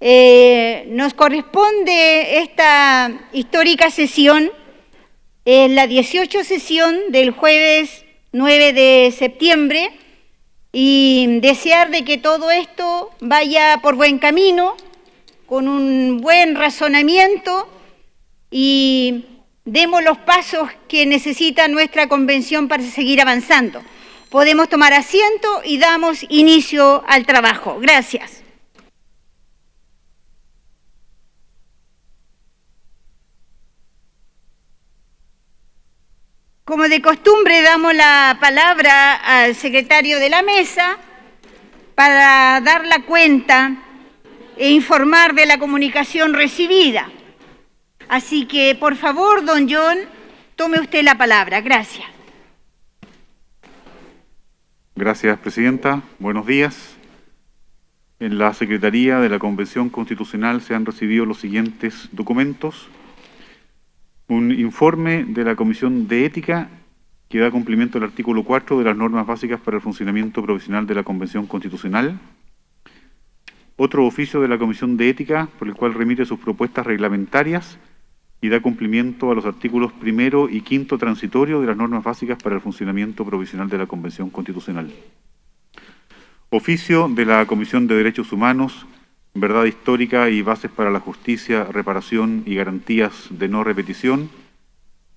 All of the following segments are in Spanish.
Nos corresponde esta histórica sesión, la 18 sesión del jueves 9 de septiembre, y desear de que todo esto vaya por buen camino, con un buen razonamiento, y demos los pasos que necesita nuestra convención para seguir avanzando. Podemos tomar asiento y damos inicio al trabajo. Gracias. Como de costumbre, damos la palabra al secretario de la mesa para dar la cuenta e informar de la comunicación recibida. Así que, por favor, don John, tome usted la palabra. Gracias. Gracias, presidenta. Buenos días. En la Secretaría de la Convención Constitucional se han recibido los siguientes documentos. Un informe de la Comisión de Ética que da cumplimiento al artículo 4 de las normas básicas para el funcionamiento provisional de la Convención Constitucional. Otro oficio de la Comisión de Ética por el cual remite sus propuestas reglamentarias y da cumplimiento a los artículos 1 y 5 transitorios de las normas básicas para el funcionamiento provisional de la Convención Constitucional. Oficio de la Comisión de Derechos Humanos, Verdad Histórica y Bases para la Justicia, Reparación y Garantías de No Repetición,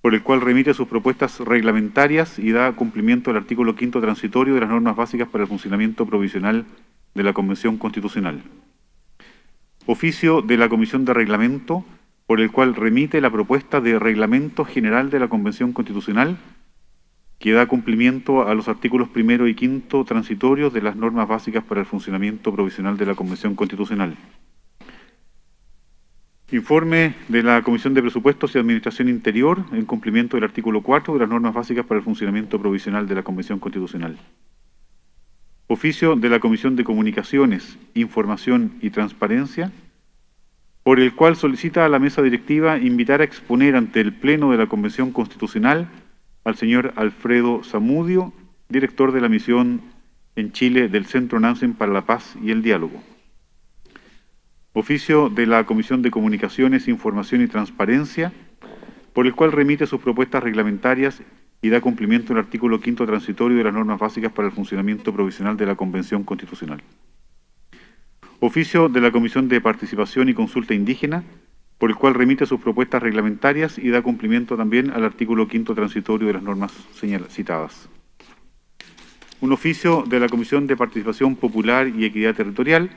por el cual remite sus propuestas reglamentarias y da cumplimiento al artículo 5 transitorio de las normas básicas para el funcionamiento provisional de la Convención Constitucional. Oficio de la Comisión de Reglamento, por el cual remite la propuesta de Reglamento General de la Convención Constitucional, que da cumplimiento a los artículos 1 y 5 transitorios de las normas básicas para el funcionamiento provisional de la Convención Constitucional. Informe de la Comisión de Presupuestos y Administración Interior, en cumplimiento del artículo 4 de las normas básicas para el funcionamiento provisional de la Convención Constitucional. Oficio de la Comisión de Comunicaciones, Información y Transparencia, por el cual solicita a la mesa directiva invitar a exponer ante el Pleno de la Convención Constitucional al señor Alfredo Zamudio, director de la misión en Chile del Centro Nansen para la Paz y el Diálogo. Oficio de la Comisión de Comunicaciones, Información y Transparencia, por el cual remite sus propuestas reglamentarias y da cumplimiento al artículo 5 transitorio de las normas básicas para el funcionamiento provisional de la Convención Constitucional. Oficio de la Comisión de Participación y Consulta Indígena, por el cual remite sus propuestas reglamentarias y da cumplimiento también al artículo 5 transitorio de las normas citadas. Un oficio de la Comisión de Participación Popular y Equidad Territorial,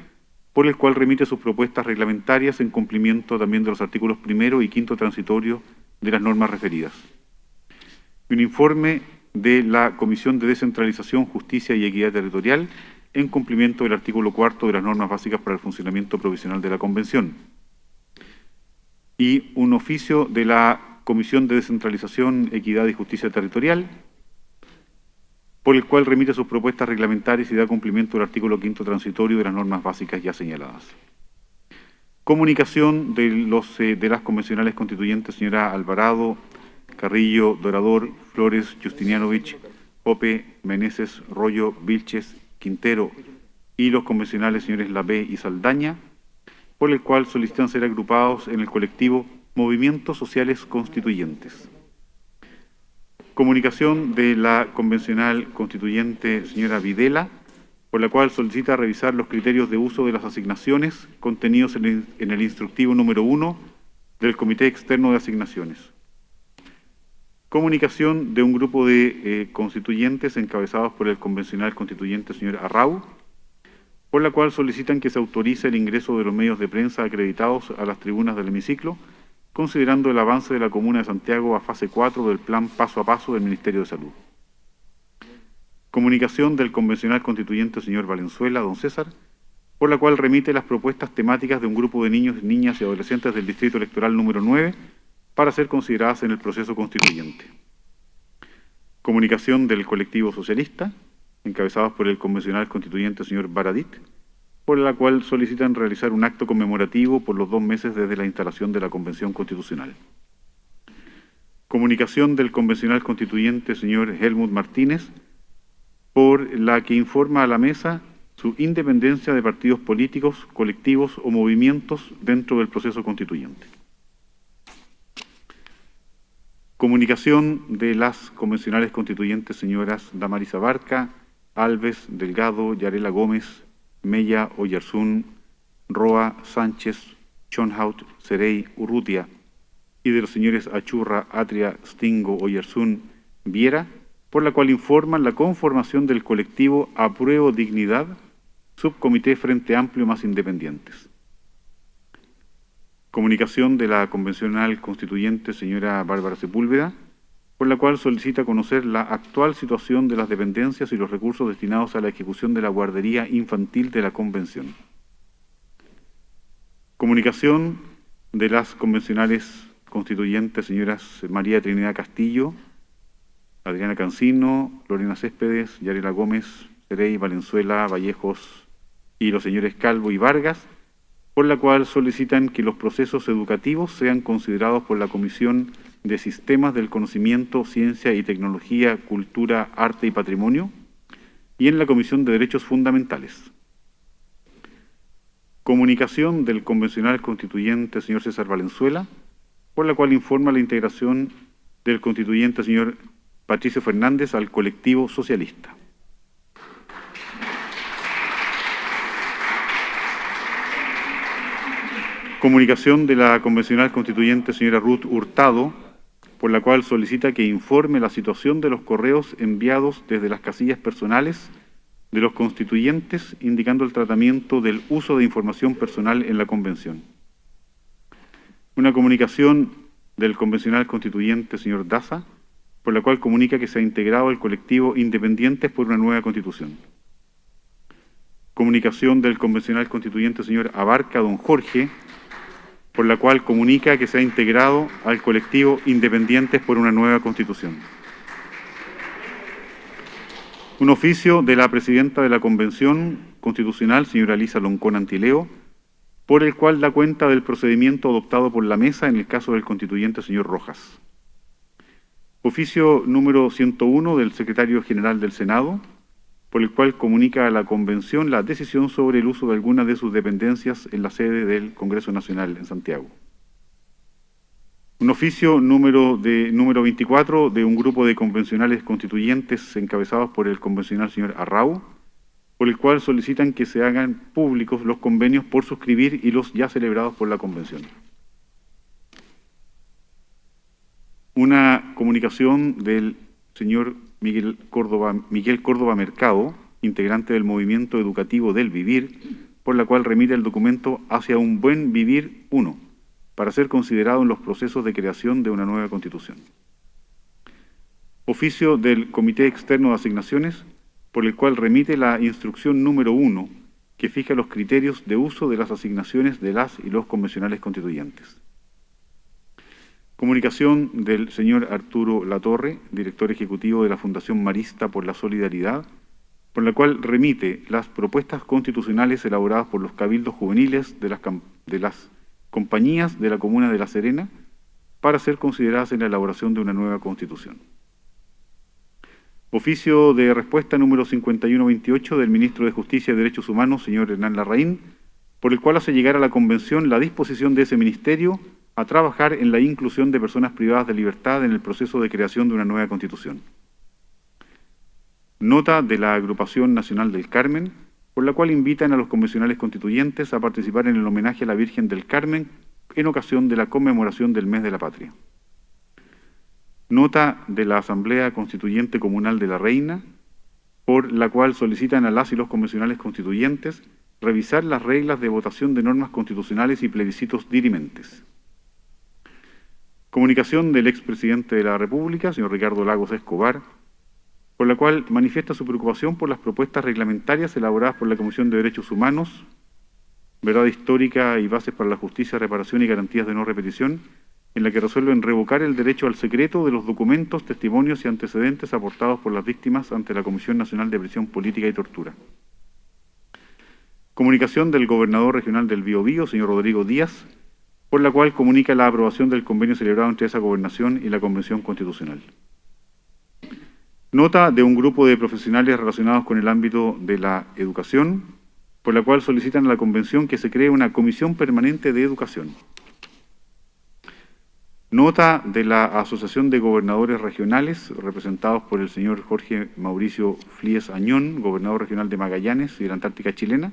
por el cual remite sus propuestas reglamentarias en cumplimiento también de los artículos 1 y 5 transitorios de las normas referidas. Y un informe de la Comisión de Descentralización, Justicia y Equidad Territorial, en cumplimiento del artículo 4 de las normas básicas para el funcionamiento provisional de la Convención. Y un oficio de la Comisión de Descentralización, Equidad y Justicia Territorial, por el cual remite sus propuestas reglamentarias y da cumplimiento del artículo 5 transitorio de las normas básicas ya señaladas. Comunicación de las convencionales constituyentes, señora Alvarado, Carrillo, Dorador, Flores, Justinianovich, Pope, Meneses, Rollo, Vilches, Quintero y los convencionales señores Labé y Saldaña, por el cual solicitan ser agrupados en el colectivo Movimientos Sociales Constituyentes. Comunicación de la convencional constituyente señora Videla, por la cual solicita revisar los criterios de uso de las asignaciones contenidos en el instructivo número 1 del Comité Externo de Asignaciones. Comunicación de un grupo de constituyentes encabezados por el convencional constituyente señor Arrau, por la cual solicitan que se autorice el ingreso de los medios de prensa acreditados a las tribunas del hemiciclo, considerando el avance de la Comuna de Santiago a fase 4 del plan paso a paso del Ministerio de Salud. Comunicación del convencional constituyente señor Valenzuela, don César, por la cual remite las propuestas temáticas de un grupo de niños, niñas y adolescentes del Distrito Electoral número 9 para ser consideradas en el proceso constituyente. Comunicación del colectivo socialista, encabezados por el convencional constituyente señor Baradit, por la cual solicitan realizar un acto conmemorativo por los 2 meses desde la instalación de la Convención Constitucional. Comunicación del convencional constituyente señor Helmut Martínez, por la que informa a la mesa su independencia de partidos políticos, colectivos o movimientos dentro del proceso constituyente. Comunicación de las convencionales constituyentes señoras Damaris Abarca, Alves, Delgado, Yarela Gómez, Mella, Oyarzún, Roa, Sánchez, Schonhaut, Cerey, Urrutia, y de los señores Achurra, Atria, Stingo, Oyarzún, Viera, por la cual informan la conformación del colectivo Apruebo Dignidad, subcomité Frente Amplio más Independientes. Comunicación de la convencional constituyente señora Bárbara Sepúlveda, por la cual solicita conocer la actual situación de las dependencias y los recursos destinados a la ejecución de la guardería infantil de la convención. Comunicación de las convencionales constituyentes señoras María Trinidad Castillo, Adriana Cancino, Lorena Céspedes, Yarela Gómez, Cerey, Valenzuela, Vallejos y los señores Calvo y Vargas, por la cual solicitan que los procesos educativos sean considerados por la Comisión de Sistemas del Conocimiento, Ciencia y Tecnología, Cultura, Arte y Patrimonio, y en la Comisión de Derechos Fundamentales. Comunicación del convencional constituyente señor César Valenzuela, por la cual informa la integración del constituyente señor Patricio Fernández al colectivo socialista. Comunicación de la convencional constituyente señora Ruth Hurtado, por la cual solicita que informe la situación de los correos enviados desde las casillas personales de los constituyentes, indicando el tratamiento del uso de información personal en la convención. Una comunicación del convencional constituyente señor Daza, por la cual comunica que se ha integrado el colectivo Independientes por una nueva constitución. Comunicación del convencional constituyente señor Abarca don Jorge, por la cual comunica que se ha integrado al colectivo Independientes por una nueva Constitución. Un oficio de la presidenta de la Convención Constitucional, señora Elisa Loncón Antileo, por el cual da cuenta del procedimiento adoptado por la mesa en el caso del constituyente señor Rojas. Oficio número 101 del secretario general del Senado, por el cual comunica a la Convención la decisión sobre el uso de algunas de sus dependencias en la sede del Congreso Nacional en Santiago. Un oficio número 24 de un grupo de convencionales constituyentes encabezados por el convencional señor Arrau, por el cual solicitan que se hagan públicos los convenios por suscribir y los ya celebrados por la Convención. Una comunicación del señor Miguel Córdoba Mercado, integrante del Movimiento Educativo del Vivir, por la cual remite el documento Hacia un Buen Vivir 1, para ser considerado en los procesos de creación de una nueva Constitución. Oficio del Comité Externo de Asignaciones, por el cual remite la instrucción número 1, que fija los criterios de uso de las asignaciones de las y los convencionales constituyentes. Comunicación del señor Arturo Latorre, director ejecutivo de la Fundación Marista por la Solidaridad, por la cual remite las propuestas constitucionales elaboradas por los cabildos juveniles de las compañías de la Comuna de La Serena para ser consideradas en la elaboración de una nueva Constitución. Oficio de respuesta número 5128 del Ministro de Justicia y Derechos Humanos, señor Hernán Larraín, por el cual hace llegar a la Convención la disposición de ese Ministerio a trabajar en la inclusión de personas privadas de libertad en el proceso de creación de una nueva Constitución. Nota de la Agrupación Nacional del Carmen, por la cual invitan a los convencionales constituyentes a participar en el homenaje a la Virgen del Carmen en ocasión de la conmemoración del Mes de la Patria. Nota de la Asamblea Constituyente Comunal de la Reina, por la cual solicitan a las y los convencionales constituyentes revisar las reglas de votación de normas constitucionales y plebiscitos dirimentes. Comunicación del expresidente de la República, señor Ricardo Lagos Escobar, por la cual manifiesta su preocupación por las propuestas reglamentarias elaboradas por la Comisión de Derechos Humanos, Verdad Histórica y Bases para la Justicia, Reparación y Garantías de No Repetición, en la que resuelven revocar el derecho al secreto de los documentos, testimonios y antecedentes aportados por las víctimas ante la Comisión Nacional de Prisión Política y Tortura. Comunicación del gobernador regional del Biobío, señor Rodrigo Díaz, por la cual comunica la aprobación del convenio celebrado entre esa gobernación y la Convención Constitucional. Nota de un grupo de profesionales relacionados con el ámbito de la educación, por la cual solicitan a la Convención que se cree una comisión permanente de educación. Nota de la Asociación de Gobernadores Regionales, representados por el señor Jorge Mauricio Flies Añón, gobernador regional de Magallanes y de la Antártica Chilena,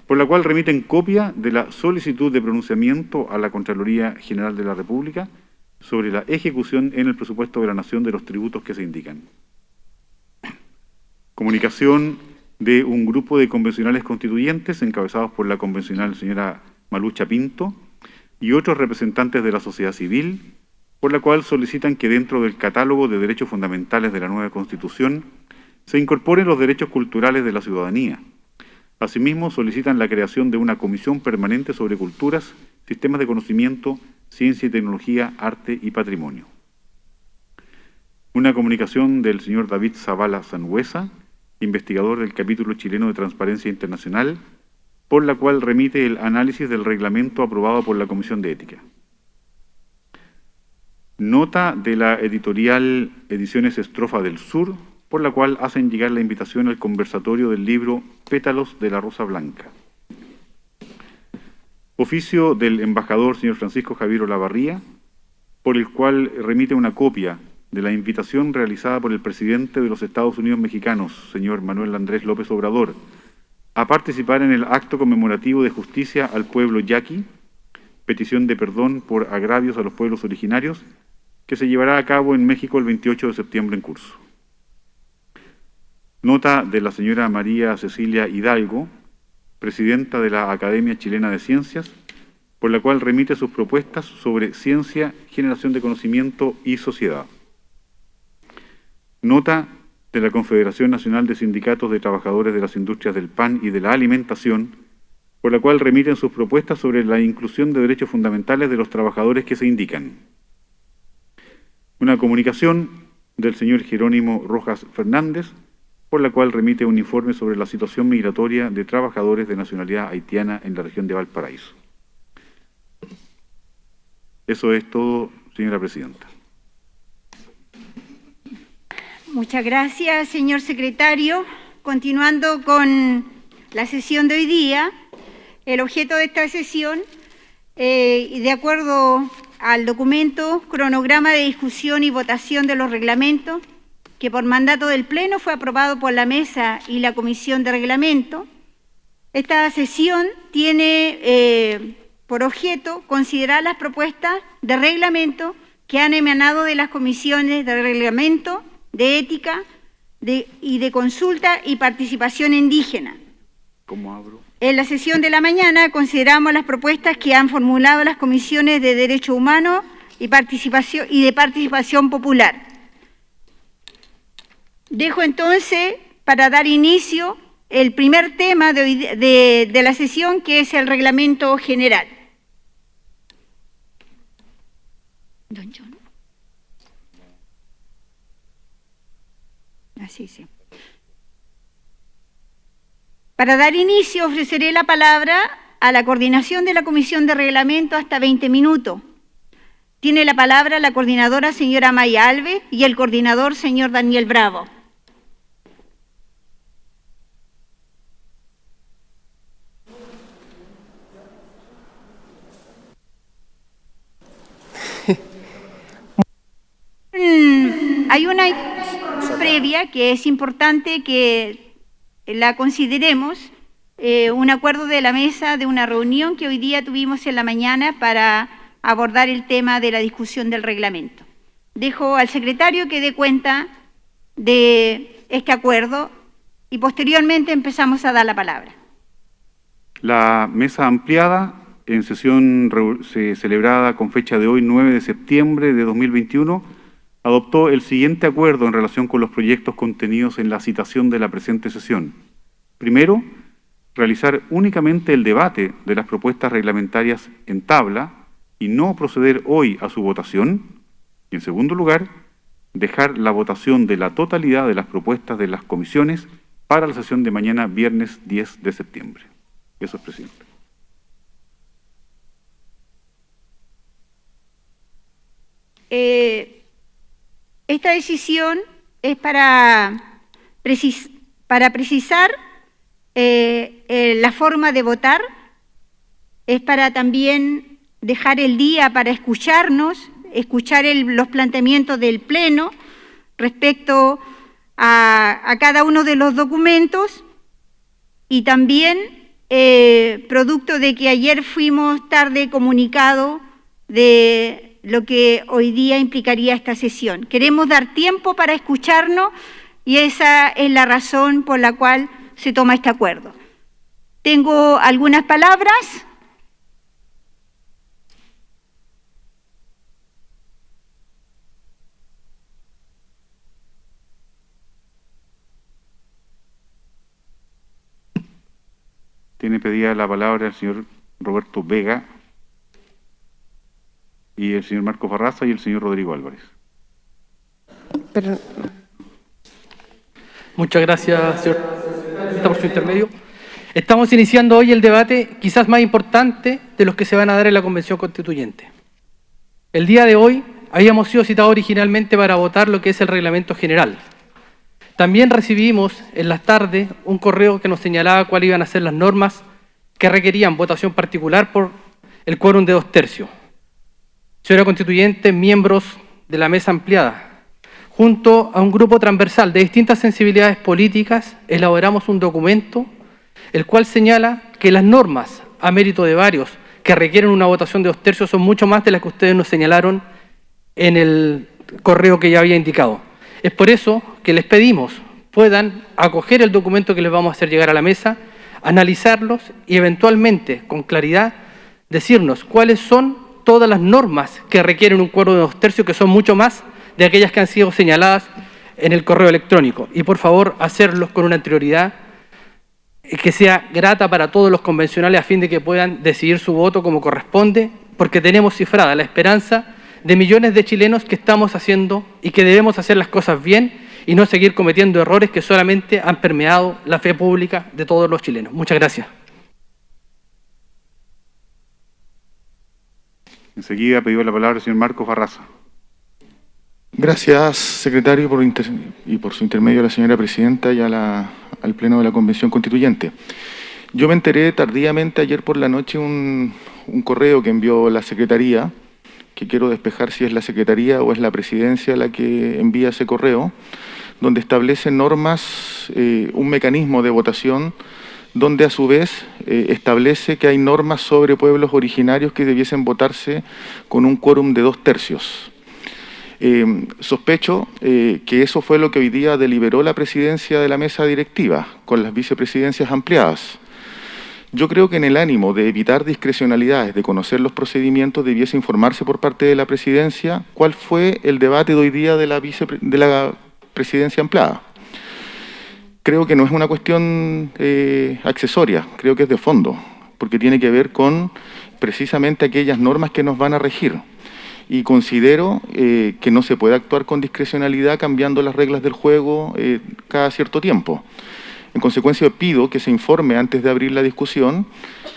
por la cual remiten copia de la solicitud de pronunciamiento a la Contraloría General de la República sobre la ejecución en el presupuesto de la Nación de los tributos que se indican. Comunicación de un grupo de convencionales constituyentes encabezados por la convencional señora Malucha Pinto y otros representantes de la sociedad civil, por la cual solicitan que dentro del catálogo de derechos fundamentales de la nueva Constitución se incorporen los derechos culturales de la ciudadanía. Asimismo, solicitan la creación de una comisión permanente sobre culturas, sistemas de conocimiento, ciencia y tecnología, arte y patrimonio. Una comunicación del señor David Zavala Sangüesa, investigador del capítulo chileno de Transparencia Internacional, por la cual remite el análisis del reglamento aprobado por la Comisión de Ética. Nota de la editorial Ediciones Estrofa del Sur, por la cual hacen llegar la invitación al conversatorio del libro Pétalos de la Rosa Blanca. Oficio del embajador señor Francisco Javier Olavarría, por el cual remite una copia de la invitación realizada por el presidente de los Estados Unidos mexicanos, señor Manuel Andrés López Obrador, a participar en el acto conmemorativo de justicia al pueblo yaqui, petición de perdón por agravios a los pueblos originarios, que se llevará a cabo en México el 28 de septiembre en curso. Nota de la señora María Cecilia Hidalgo, presidenta de la Academia Chilena de Ciencias, por la cual remite sus propuestas sobre ciencia, generación de conocimiento y sociedad. Nota de la Confederación Nacional de Sindicatos de Trabajadores de las Industrias del Pan y de la Alimentación, por la cual remiten sus propuestas sobre la inclusión de derechos fundamentales de los trabajadores que se indican. Una comunicación del señor Jerónimo Rojas Fernández, por la cual remite un informe sobre la situación migratoria de trabajadores de nacionalidad haitiana en la región de Valparaíso. Eso es todo, señora presidenta. Muchas gracias, señor secretario. Continuando con la sesión de hoy día, el objeto de esta sesión, de acuerdo al documento Cronograma de Discusión y Votación de los Reglamentos, que por mandato del Pleno fue aprobado por la Mesa y la Comisión de Reglamento, esta sesión tiene por objeto considerar las propuestas de reglamento que han emanado de las comisiones de reglamento, de ética y de consulta y participación indígena. ¿Cómo abro? En la sesión de la mañana consideramos las propuestas que han formulado las comisiones de Derechos Humanos y de Participación Popular. Dejo entonces, para dar inicio, el primer tema de la sesión, que es el reglamento general. Don John. Así sí. Para dar inicio, ofreceré la palabra a la coordinación de la Comisión de Reglamento hasta 20 minutos. Tiene la palabra la coordinadora señora Maya Alves y el coordinador señor Daniel Bravo. Hay una previa que es importante que la consideremos, un acuerdo de la mesa de una reunión que hoy día tuvimos en la mañana para abordar el tema de la discusión del reglamento. Dejo al secretario que dé cuenta de este acuerdo y posteriormente empezamos a dar la palabra. La mesa ampliada en sesión celebrada con fecha de hoy, 9 de septiembre de 2021, adoptó el siguiente acuerdo en relación con los proyectos contenidos en la citación de la presente sesión. Primero, realizar únicamente el debate de las propuestas reglamentarias en tabla y no proceder hoy a su votación. Y en segundo lugar, dejar la votación de la totalidad de las propuestas de las comisiones para la sesión de mañana, viernes 10 de septiembre. Eso es, presidente. Esta decisión es para precisar la forma de votar, es para también dejar el día para escucharnos, escuchar los planteamientos del Pleno respecto a cada uno de los documentos, y también producto de que ayer fuimos tarde comunicado de lo que hoy día implicaría esta sesión. Queremos dar tiempo para escucharnos y esa es la razón por la cual se toma este acuerdo. Tengo algunas palabras. Tiene pedida la palabra el señor Roberto Vega y el señor Marcos Barraza y el señor Rodrigo Álvarez. Muchas gracias, señor presidente, por su intermedio. Estamos iniciando hoy el debate quizás más importante de los que se van a dar en la Convención Constituyente. El día de hoy habíamos sido citados originalmente para votar lo que es el reglamento general. También recibimos en las tardes un correo que nos señalaba cuáles iban a ser las normas que requerían votación particular por el quórum de 2/3. Señora Constituyente, miembros de la mesa ampliada, junto a un grupo transversal de distintas sensibilidades políticas, elaboramos un documento el cual señala que las normas, a mérito de varios, que requieren una votación de 2/3 son mucho más de las que ustedes nos señalaron en el correo que ya había indicado. Es por eso que les pedimos puedan acoger el documento que les vamos a hacer llegar a la mesa, analizarlos y eventualmente, con claridad, decirnos cuáles son todas las normas que requieren un quórum de 2/3, que son mucho más de aquellas que han sido señaladas en el correo electrónico. Y por favor, hacerlos con una anterioridad que sea grata para todos los convencionales a fin de que puedan decidir su voto como corresponde, porque tenemos cifrada la esperanza de millones de chilenos que estamos haciendo y que debemos hacer las cosas bien y no seguir cometiendo errores que solamente han permeado la fe pública de todos los chilenos. Muchas gracias. Enseguida pidió la palabra el señor Marcos Barraza. Gracias, secretario, y por su intermedio a la señora presidenta y al Pleno de la Convención Constituyente. Yo me enteré tardíamente ayer por la noche un correo que envió la Secretaría, que quiero despejar si es la Secretaría o es la Presidencia la que envía ese correo, donde establece normas, un mecanismo de votación, donde a su vez establece que hay normas sobre pueblos originarios que debiesen votarse con un quórum de 2/3. Sospecho que eso fue lo que hoy día deliberó la presidencia de la mesa directiva, con las vicepresidencias ampliadas. Yo creo que en el ánimo de evitar discrecionalidades, de conocer los procedimientos, debiese informarse por parte de la presidencia cuál fue el debate de hoy día de la presidencia ampliada. Creo que no es una cuestión accesoria, creo que es de fondo, porque tiene que ver con precisamente aquellas normas que nos van a regir. Y considero que no se puede actuar con discrecionalidad cambiando las reglas del juego cada cierto tiempo. En consecuencia, pido que se informe antes de abrir la discusión.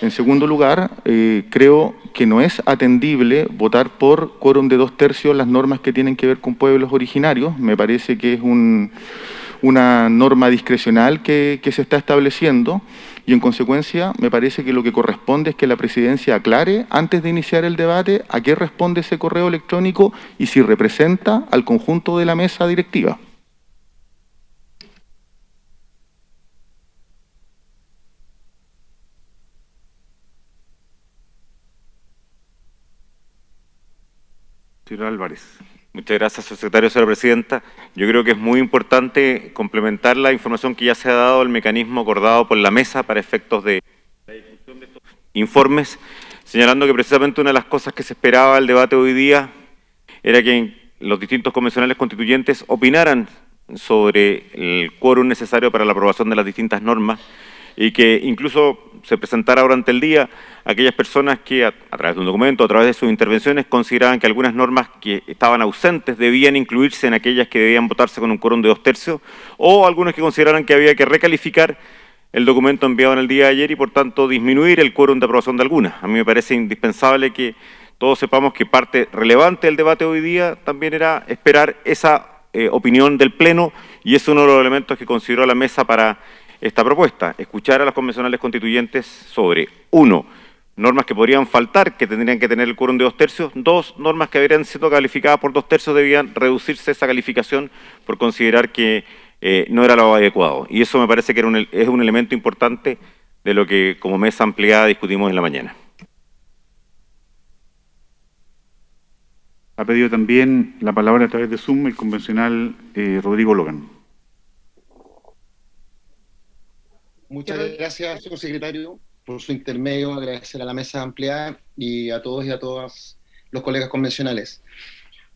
En segundo lugar, creo que no es atendible votar por quórum de 2/3 las normas que tienen que ver con pueblos originarios. Me parece que es una norma discrecional que se está estableciendo y en consecuencia me parece que lo que corresponde es que la presidencia aclare antes de iniciar el debate a qué responde ese correo electrónico y si representa al conjunto de la mesa directiva. Señor Álvarez. Muchas gracias, secretario, señora presidenta. Yo creo que es muy importante complementar la información que ya se ha dado al mecanismo acordado por la mesa para efectos de la discusión de estos informes, señalando que precisamente una de las cosas que se esperaba del debate hoy día era que los distintos convencionales constituyentes opinaran sobre el quórum necesario para la aprobación de las distintas normas y que incluso se presentara durante el día aquellas personas que a través de un documento, a través de sus intervenciones, consideraban que algunas normas que estaban ausentes debían incluirse en aquellas que debían votarse con un quórum de 2/3, o algunos que consideraran que había que recalificar el documento enviado en el día de ayer y por tanto disminuir el quórum de aprobación de algunas. A mí me parece indispensable que todos sepamos que parte relevante del debate hoy día también era esperar esa opinión del Pleno, y es uno de los elementos que consideró la mesa para esta propuesta, escuchar a las convencionales constituyentes sobre, 1, normas que podrían faltar, que tendrían que tener el quórum de 2/3, 2, normas que habrían sido calificadas por 2/3, debían reducirse esa calificación por considerar que no era lo adecuado. Y eso me parece que es un elemento importante de lo que como mesa ampliada discutimos en la mañana. Ha pedido también la palabra a través de Zoom el convencional Rodrigo Logan. Muchas gracias, señor secretario, por su intermedio. Agradecer a la mesa ampliada y a todos y a todas los colegas convencionales.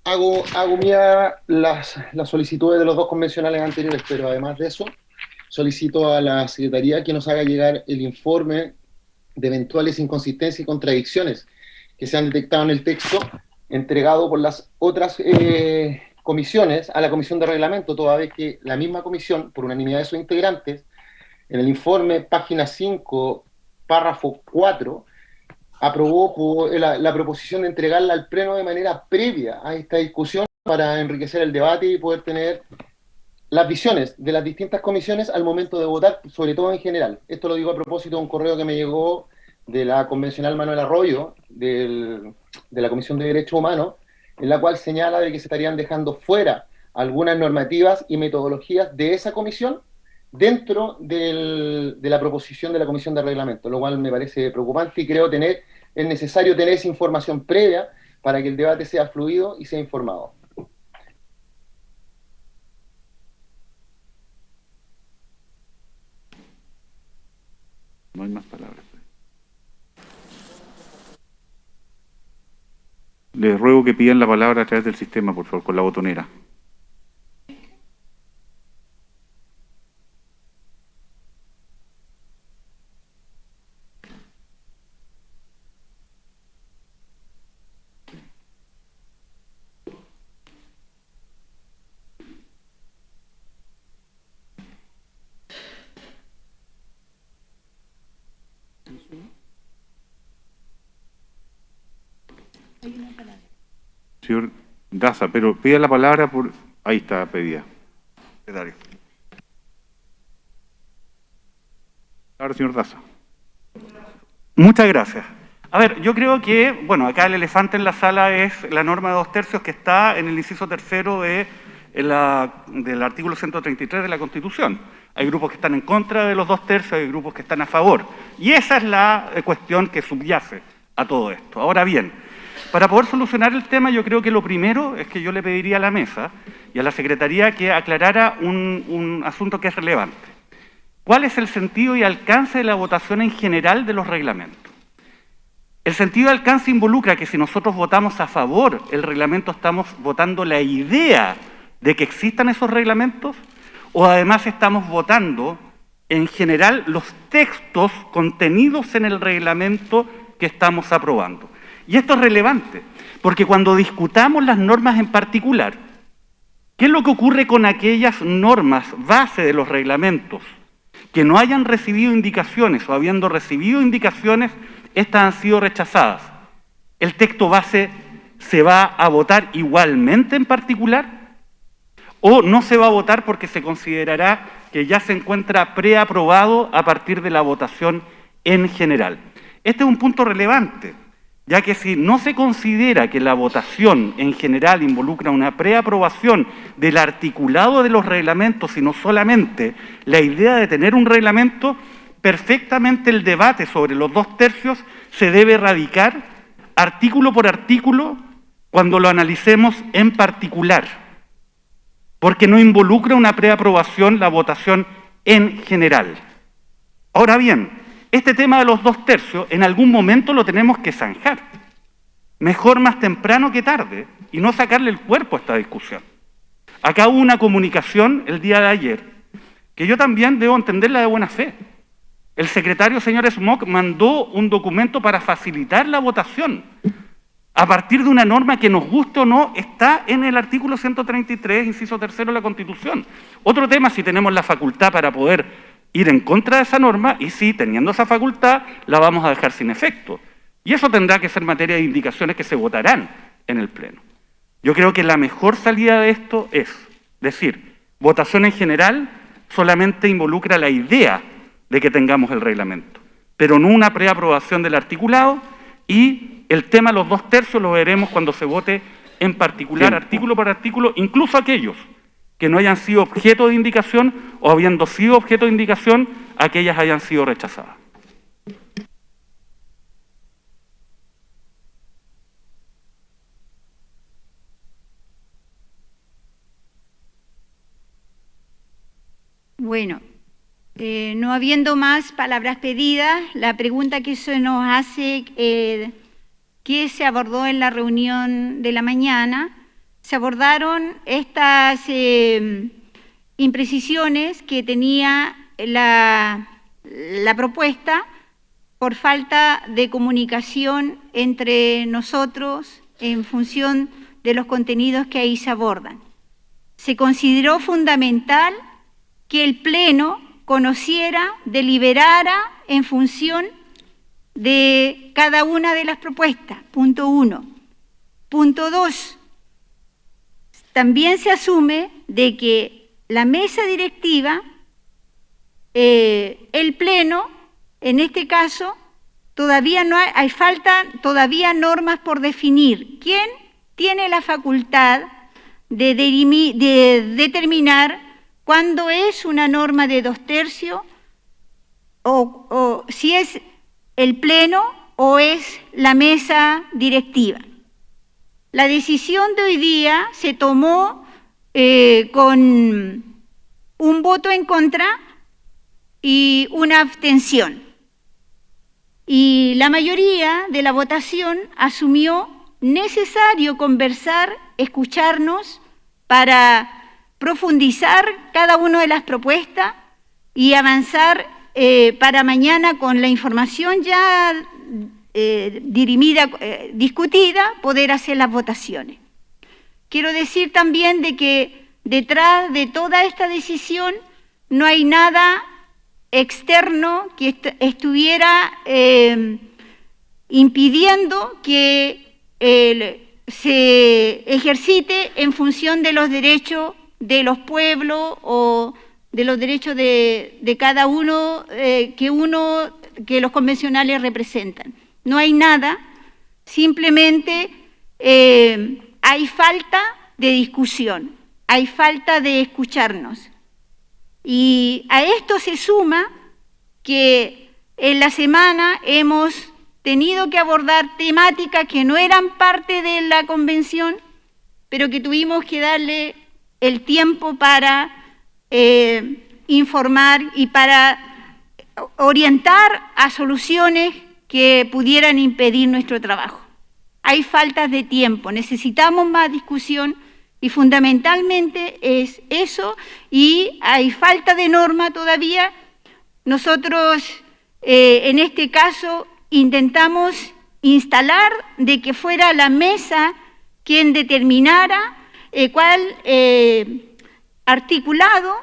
Hago mía las solicitudes de los dos convencionales anteriores, pero además de eso, solicito a la Secretaría que nos haga llegar el informe de eventuales inconsistencias y contradicciones que se han detectado en el texto, entregado por las otras comisiones a la Comisión de Reglamento, toda vez que la misma comisión, por unanimidad de sus integrantes, en el informe, página 5, párrafo 4, aprobó la proposición de entregarla al Pleno de manera previa a esta discusión para enriquecer el debate y poder tener las visiones de las distintas comisiones al momento de votar, sobre todo en general. Esto lo digo a propósito de un correo que me llegó de la convencional Manuel Arroyo, de la Comisión de Derechos Humanos, en la cual señala de que se estarían dejando fuera algunas normativas y metodologías de esa comisión dentro de la proposición de la Comisión de Reglamento, lo cual me parece preocupante y creo es necesario tener esa información previa para que el debate sea fluido y sea informado. No hay más palabras. Les ruego que pidan la palabra a través del sistema, por favor, con la botonera. Señor Daza, pero pida la palabra por... Ahí está pedida. Secretario. Ahora, señor Daza. Muchas gracias. A ver, yo creo que, bueno, acá el elefante en la sala es la norma de 2/3 que está en el inciso 3 del artículo 133 de la Constitución. Hay grupos que están en contra de los 2/3, hay grupos que están a favor. Y esa es la cuestión que subyace a todo esto. Ahora bien, para poder solucionar el tema, yo creo que lo primero es que yo le pediría a la mesa y a la Secretaría que aclarara un asunto que es relevante. ¿Cuál es el sentido y alcance de la votación en general de los reglamentos? El sentido y alcance involucra que si nosotros votamos a favor el reglamento, estamos votando la idea de que existan esos reglamentos, o además estamos votando en general los textos contenidos en el reglamento que estamos aprobando. Y esto es relevante, porque cuando discutamos las normas en particular, ¿qué es lo que ocurre con aquellas normas base de los reglamentos que no hayan recibido indicaciones o habiendo recibido indicaciones, estas han sido rechazadas? ¿El texto base se va a votar igualmente en particular? ¿O no se va a votar porque se considerará que ya se encuentra preaprobado a partir de la votación en general? Este es un punto relevante, ya que si no se considera que la votación en general involucra una preaprobación del articulado de los reglamentos, sino solamente la idea de tener un reglamento, perfectamente el debate sobre los 2/3 se debe radicar artículo por artículo cuando lo analicemos en particular, porque no involucra una preaprobación la votación en general. Ahora bien, este tema de los 2/3 en algún momento lo tenemos que zanjar. Mejor más temprano que tarde y no sacarle el cuerpo a esta discusión. Acá hubo una comunicación el día de ayer que yo también debo entenderla de buena fe. El secretario, señor Smock, mandó un documento para facilitar la votación a partir de una norma que, nos guste o no, está en el artículo 133, inciso 3 de la Constitución. Otro tema si tenemos la facultad para poder ir en contra de esa norma, y sí, teniendo esa facultad, la vamos a dejar sin efecto. Y eso tendrá que ser materia de indicaciones que se votarán en el Pleno. Yo creo que la mejor salida de esto es Es decir, votación en general solamente involucra la idea de que tengamos el reglamento, pero no una preaprobación del articulado, y el tema de los 2/3 lo veremos cuando se vote en particular, artículo por artículo, incluso aquellos que no hayan sido objeto de indicación o habiendo sido objeto de indicación, aquellas hayan sido rechazadas. Bueno, no habiendo más palabras pedidas, la pregunta que se nos hace, ¿qué se abordó en la reunión de la mañana? Se abordaron estas imprecisiones que tenía la propuesta por falta de comunicación entre nosotros en función de los contenidos que ahí se abordan. Se consideró fundamental que el Pleno conociera, deliberara en función de cada una de las propuestas, punto 1. Punto 2, también se asume de que la mesa directiva, el Pleno, en este caso, todavía no faltan todavía normas por definir. ¿Quién tiene la facultad de determinar cuándo es una norma de 2/3 o si es el Pleno o es la mesa directiva? La decisión de hoy día se tomó con un voto en contra y una abstención. Y la mayoría de la votación asumió necesario conversar, escucharnos para profundizar cada una de las propuestas y avanzar para mañana con la información ya dirimida, discutida, poder hacer las votaciones. Quiero decir también de que detrás de toda esta decisión no hay nada externo que estuviera impidiendo que se ejercite en función de los derechos de los pueblos o de los derechos de cada uno que los convencionales representan. No hay nada, simplemente hay falta de discusión, hay falta de escucharnos. Y a esto se suma que en la semana hemos tenido que abordar temáticas que no eran parte de la convención, pero que tuvimos que darle el tiempo para informar y para orientar a soluciones que pudieran impedir nuestro trabajo. Hay faltas de tiempo, necesitamos más discusión y fundamentalmente es eso, y hay falta de norma todavía. Nosotros en este caso intentamos instalar de que fuera la mesa quien determinara cuál articulado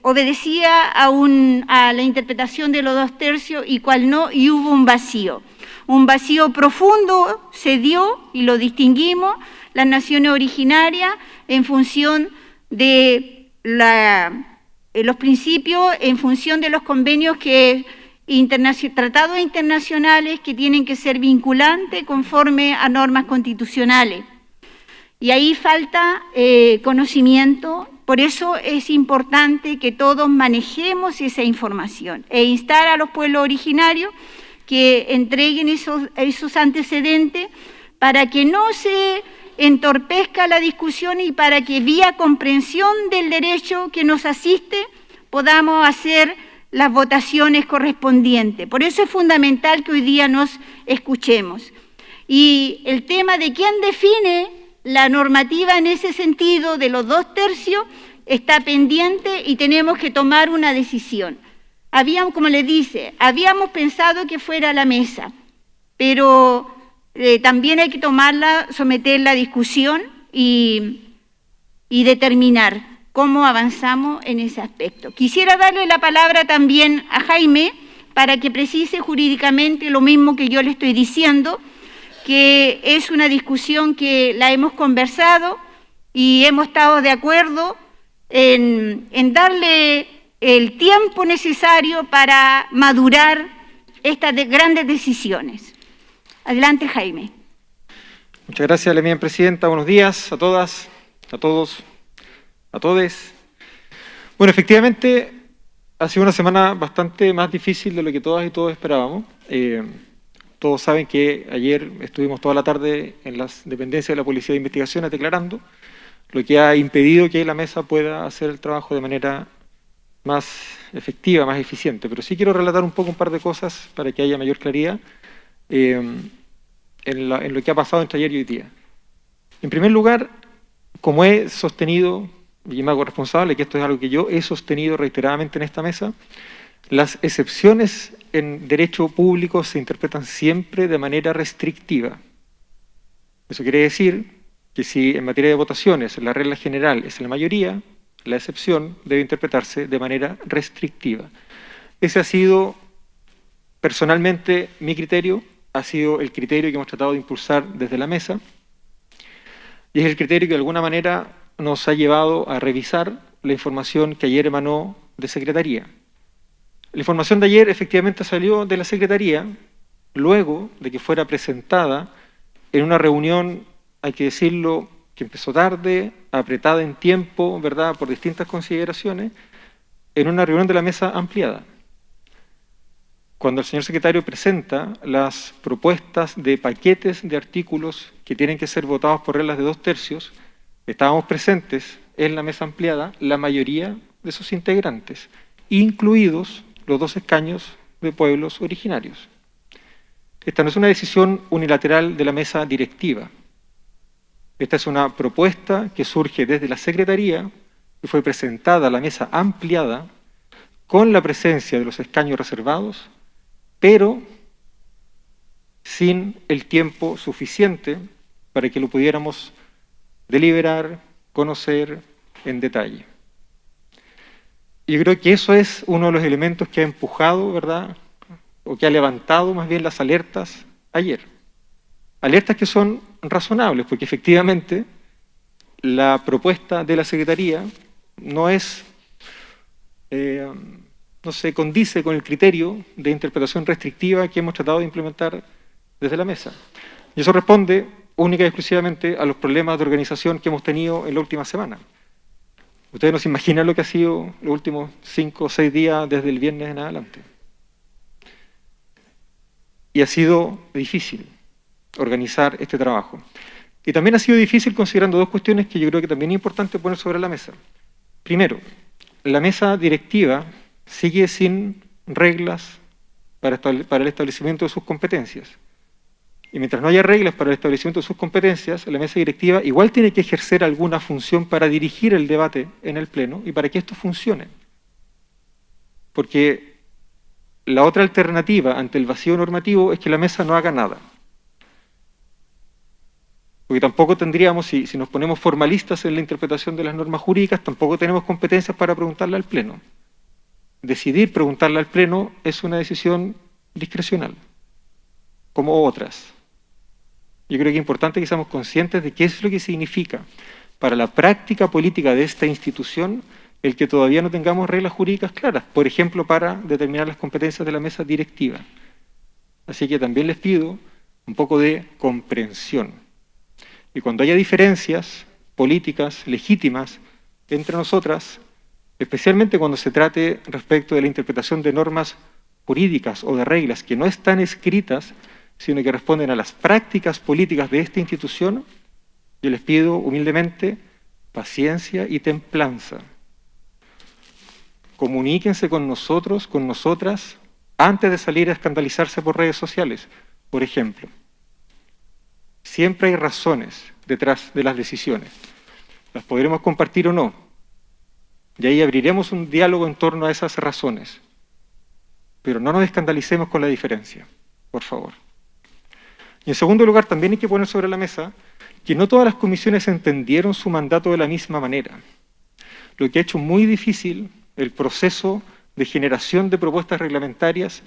obedecía a la interpretación de los 2/3 y cuál no, y hubo un vacío profundo se dio y lo distinguimos las naciones originarias en función de los principios, en función de los convenios tratados internacionales que tienen que ser vinculantes conforme a normas constitucionales. Y ahí falta conocimiento, por eso es importante que todos manejemos esa información e instar a los pueblos originarios que entreguen esos antecedentes para que no se entorpezca la discusión y para que vía comprensión del derecho que nos asiste podamos hacer las votaciones correspondientes. Por eso es fundamental que hoy día nos escuchemos. Y el tema de quién define la normativa en ese sentido de los 2/3 está pendiente y tenemos que tomar una decisión. Como les dice, habíamos pensado que fuera la mesa, pero también hay que someterla a discusión y determinar cómo avanzamos en ese aspecto. Quisiera darle la palabra también a Jaime para que precise jurídicamente lo mismo que yo le estoy diciendo, que es una discusión que la hemos conversado y hemos estado de acuerdo en darle el tiempo necesario para madurar estas grandes decisiones. Adelante, Jaime. Muchas gracias, la misma presidenta. Buenos días a todas, a todos, a todes. Bueno, efectivamente, ha sido una semana bastante más difícil de lo que todas y todos esperábamos. Todos saben que ayer estuvimos toda la tarde en las dependencias de la Policía de Investigaciones declarando, lo que ha impedido que la mesa pueda hacer el trabajo de manera más efectiva, más eficiente. Pero sí quiero relatar un poco un par de cosas para que haya mayor claridad en lo que ha pasado entre ayer y hoy día. En primer lugar, como he sostenido, y me hago responsable, que esto es algo que yo he sostenido reiteradamente en esta mesa, las excepciones en derecho público se interpretan siempre de manera restrictiva. Eso quiere decir que si en materia de votaciones la regla general es la mayoría, la excepción debe interpretarse de manera restrictiva. Ese ha sido personalmente mi criterio, ha sido el criterio que hemos tratado de impulsar desde la mesa, y es el criterio que de alguna manera nos ha llevado a revisar la información que ayer emanó de Secretaría. La información de ayer efectivamente salió de la Secretaría luego de que fuera presentada en una reunión, hay que decirlo, que empezó tarde, apretada en tiempo, ¿verdad?, por distintas consideraciones, en una reunión de la mesa ampliada. Cuando el señor secretario presenta las propuestas de paquetes de artículos que tienen que ser votados por reglas de 2/3, estábamos presentes en la mesa ampliada la mayoría de sus integrantes, incluidos los 2 escaños de pueblos originarios. Esta no es una decisión unilateral de la mesa directiva. Esta es una propuesta que surge desde la Secretaría y fue presentada a la mesa ampliada con la presencia de los escaños reservados, pero sin el tiempo suficiente para que lo pudiéramos deliberar, conocer en detalle. Y yo creo que eso es uno de los elementos que ha empujado, ¿verdad?, o que ha levantado más bien las alertas ayer. Alertas que son razonables, porque efectivamente la propuesta de la Secretaría no se condice con el criterio de interpretación restrictiva que hemos tratado de implementar desde la mesa. Y eso responde única y exclusivamente a los problemas de organización que hemos tenido en la última semana. Ustedes no se imaginan lo que ha sido los últimos 5 o 6 días desde el viernes en adelante. Y ha sido difícil organizar este trabajo. Y también ha sido difícil considerando 2 cuestiones que yo creo que también es importante poner sobre la mesa. Primero, la mesa directiva sigue sin reglas para el establecimiento de sus competencias. Y mientras no haya reglas para el establecimiento de sus competencias, la mesa directiva igual tiene que ejercer alguna función para dirigir el debate en el Pleno y para que esto funcione. Porque la otra alternativa ante el vacío normativo es que la mesa no haga nada. Porque tampoco tendríamos, si nos ponemos formalistas en la interpretación de las normas jurídicas, tampoco tenemos competencias para preguntarle al Pleno. Decidir preguntarle al Pleno es una decisión discrecional, como otras. Yo creo que es importante que seamos conscientes de qué es lo que significa para la práctica política de esta institución el que todavía no tengamos reglas jurídicas claras, por ejemplo, para determinar las competencias de la mesa directiva. Así que también les pido un poco de comprensión. Y cuando haya diferencias políticas legítimas entre nosotras, especialmente cuando se trate respecto de la interpretación de normas jurídicas o de reglas que no están escritas, sino que responden a las prácticas políticas de esta institución, yo les pido humildemente paciencia y templanza. Comuníquense con nosotros, con nosotras, antes de salir a escandalizarse por redes sociales, por ejemplo. Siempre hay razones detrás de las decisiones. Las podremos compartir o no. Y ahí abriremos un diálogo en torno a esas razones. Pero no nos escandalicemos con la diferencia, por favor. Y en segundo lugar, también hay que poner sobre la mesa que no todas las comisiones entendieron su mandato de la misma manera, lo que ha hecho muy difícil el proceso de generación de propuestas reglamentarias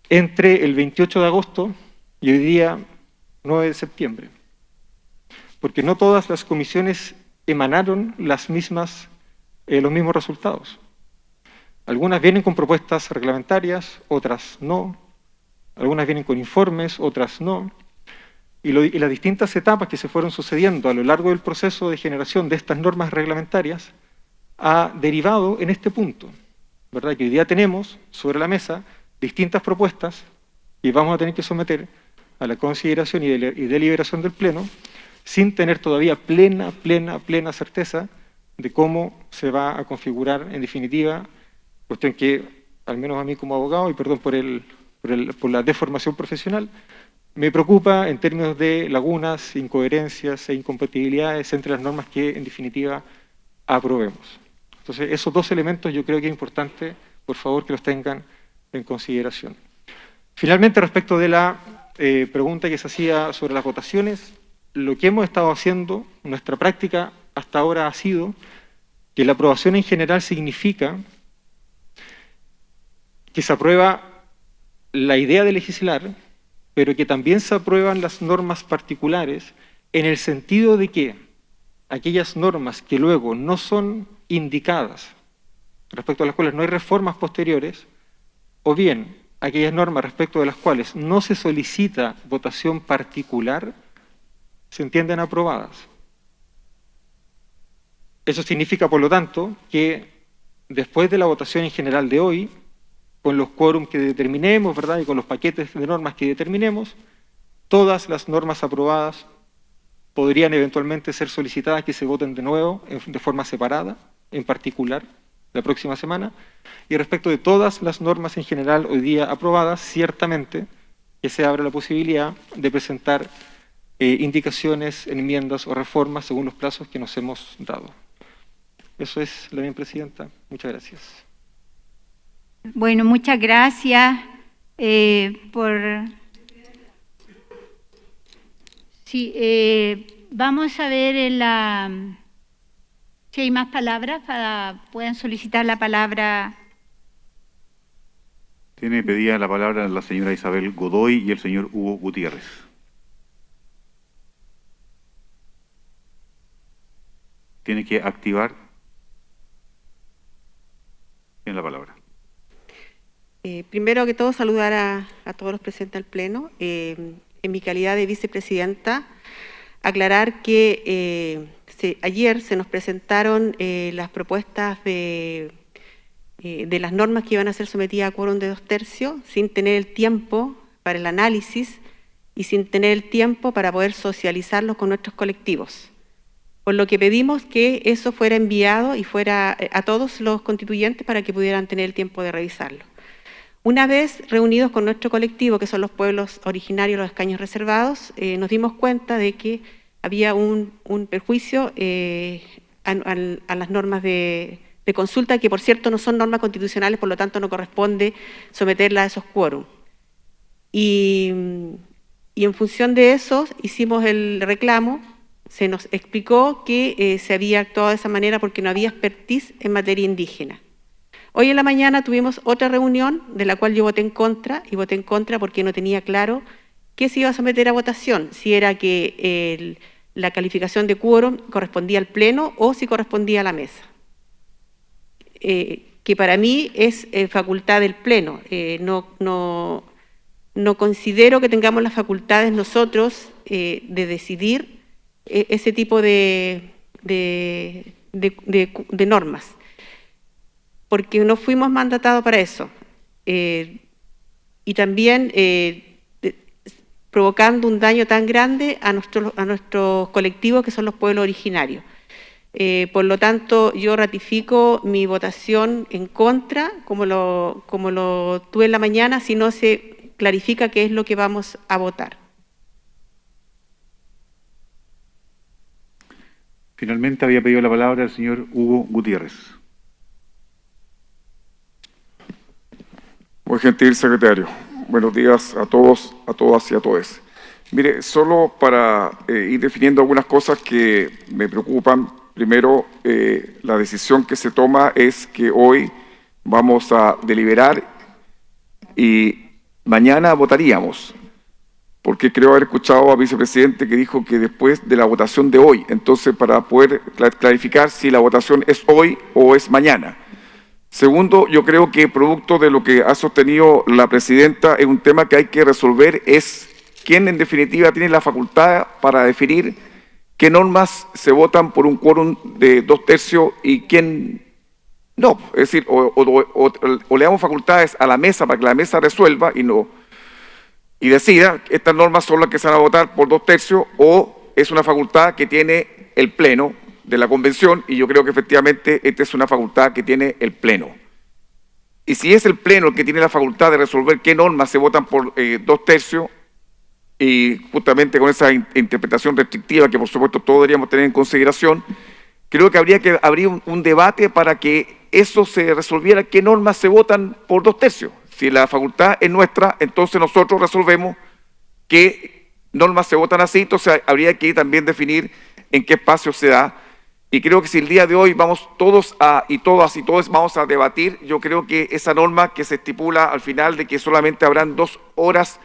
entre el 28 de agosto y hoy día 9 de septiembre. porque no todas las comisiones emanaron los mismos resultados. Algunas vienen con propuestas reglamentarias, otras no. Algunas vienen con informes, otras no. Y las distintas etapas que se fueron sucediendo a lo largo del proceso de generación de estas normas reglamentarias ha derivado en este punto, ¿verdad? Que hoy día tenemos sobre la mesa distintas propuestas y vamos a tener que someter a la consideración y deliberación del Pleno sin tener todavía plena certeza de cómo se va a configurar en definitiva, cuestión que, al menos a mí como abogado, y perdón por la deformación profesional, me preocupa en términos de lagunas, incoherencias e incompatibilidades entre las normas que en definitiva aprobemos. Entonces, esos dos elementos yo creo que es importante, por favor, que los tengan en consideración. Finalmente, respecto de la pregunta que se hacía sobre las votaciones, lo que hemos estado haciendo, nuestra práctica hasta ahora ha sido que la aprobación en general significa que se aprueba la idea de legislar, pero que también se aprueban las normas particulares en el sentido de que aquellas normas que luego no son indicadas, respecto a las cuales no hay reformas posteriores, o bien aquellas normas respecto de las cuales no se solicita votación particular, se entienden aprobadas. Eso significa, por lo tanto, que después de la votación en general de hoy, con los quórum que determinemos, ¿verdad?, y con los paquetes de normas que determinemos, todas las normas aprobadas podrían eventualmente ser solicitadas que se voten de nuevo de forma separada, en particular, la próxima semana. Y respecto de todas las normas en general hoy día aprobadas, ciertamente que se abre la posibilidad de presentar indicaciones, enmiendas o reformas según los plazos que nos hemos dado. Eso es, la bien presidenta. Muchas gracias. Bueno, muchas gracias Sí, vamos a ver si hay más palabras, pueden solicitar la palabra. Tiene pedida la palabra la señora Isabel Godoy y el señor Hugo Gutiérrez. Tiene que activar. Tiene la palabra. Primero que todo, saludar a todos los presentes al Pleno. En mi calidad de vicepresidenta, aclarar que ayer se nos presentaron las propuestas de las normas que iban a ser sometidas a quórum de 2/3, sin tener el tiempo para el análisis y sin tener el tiempo para poder socializarlos con nuestros colectivos. Por lo que pedimos que eso fuera enviado y fuera a todos los constituyentes para que pudieran tener el tiempo de revisarlo. Una vez reunidos con nuestro colectivo, que son los pueblos originarios, los escaños reservados, nos dimos cuenta de que había un perjuicio a las normas de consulta, que por cierto no son normas constitucionales, por lo tanto no corresponde someterlas a esos quórum. Y en función de eso hicimos el reclamo. Se nos explicó que se había actuado de esa manera porque no había expertise en materia indígena. Hoy en la mañana tuvimos otra reunión de la cual yo voté en contra, y voté en contra porque no tenía claro qué se iba a someter a votación, si era que la calificación de quórum correspondía al Pleno o si correspondía a la mesa. Que para mí es facultad del Pleno. No considero que tengamos las facultades nosotros de decidir ese tipo de normas, porque no fuimos mandatados para eso, y también provocando un daño tan grande a nuestros colectivos, que son los pueblos originarios. Por lo tanto, yo ratifico mi votación en contra, como lo tuve en la mañana, si no se clarifica qué es lo que vamos a votar. Finalmente había pedido la palabra el señor Hugo Gutiérrez. Muy gentil, secretario. Buenos días a todos, a todas y a todos. Mire, solo para ir definiendo algunas cosas que me preocupan. Primero, la decisión que se toma es que hoy vamos a deliberar y mañana votaríamos. porque creo haber escuchado al vicepresidente que dijo que después de la votación de hoy, entonces para poder clarificar si la votación es hoy o es mañana. Segundo, yo creo que producto de lo que ha sostenido la presidenta, es un tema que hay que resolver, es quién en definitiva tiene la facultad para definir qué normas se votan por un quórum de 2/3 y quién no. Es decir, o le damos facultades a la mesa para que la mesa resuelva y decida que estas normas son las que se van a votar por 2/3, o es una facultad que tiene el Pleno de la Convención, y yo creo que efectivamente esta es una facultad que tiene el Pleno. Y si es el Pleno el que tiene la facultad de resolver qué normas se votan por 2/3, y justamente con esa interpretación restrictiva que por supuesto todos deberíamos tener en consideración, creo que habría que abrir un debate para que eso se resolviera, qué normas se votan por 2/3. Si la facultad es nuestra, entonces nosotros resolvemos qué normas se votan así, entonces habría que también definir en qué espacio se da. Y creo que si el día de hoy vamos todos y todas vamos a debatir, yo creo que esa norma que se estipula al final de que solamente habrán 2 horas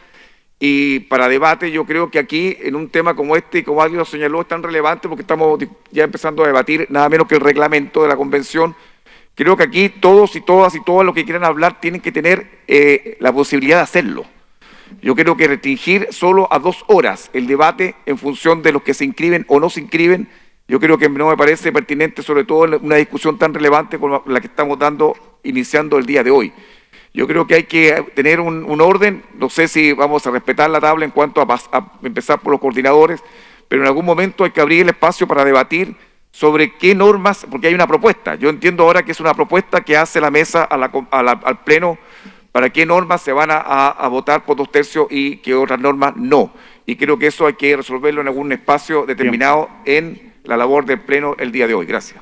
y para debate, yo creo que aquí en un tema como este, y como alguien lo señaló, es tan relevante porque estamos ya empezando a debatir nada menos que el reglamento de la convención. Creo que aquí todos y todas los que quieran hablar tienen que tener la posibilidad de hacerlo. Yo creo que restringir solo a 2 horas el debate en función de los que se inscriben o no se inscriben, yo creo que no me parece pertinente, sobre todo en una discusión tan relevante como la que estamos iniciando el día de hoy. Yo creo que hay que tener un orden, no sé si vamos a respetar la tabla en cuanto a empezar por los coordinadores, pero en algún momento hay que abrir el espacio para debatir sobre qué normas, porque hay una propuesta. Yo entiendo ahora que es una propuesta que hace la mesa al Pleno para qué normas se van a votar por 2/3 y qué otras normas no. Y creo que eso hay que resolverlo en algún espacio determinado en la labor del Pleno el día de hoy. Gracias.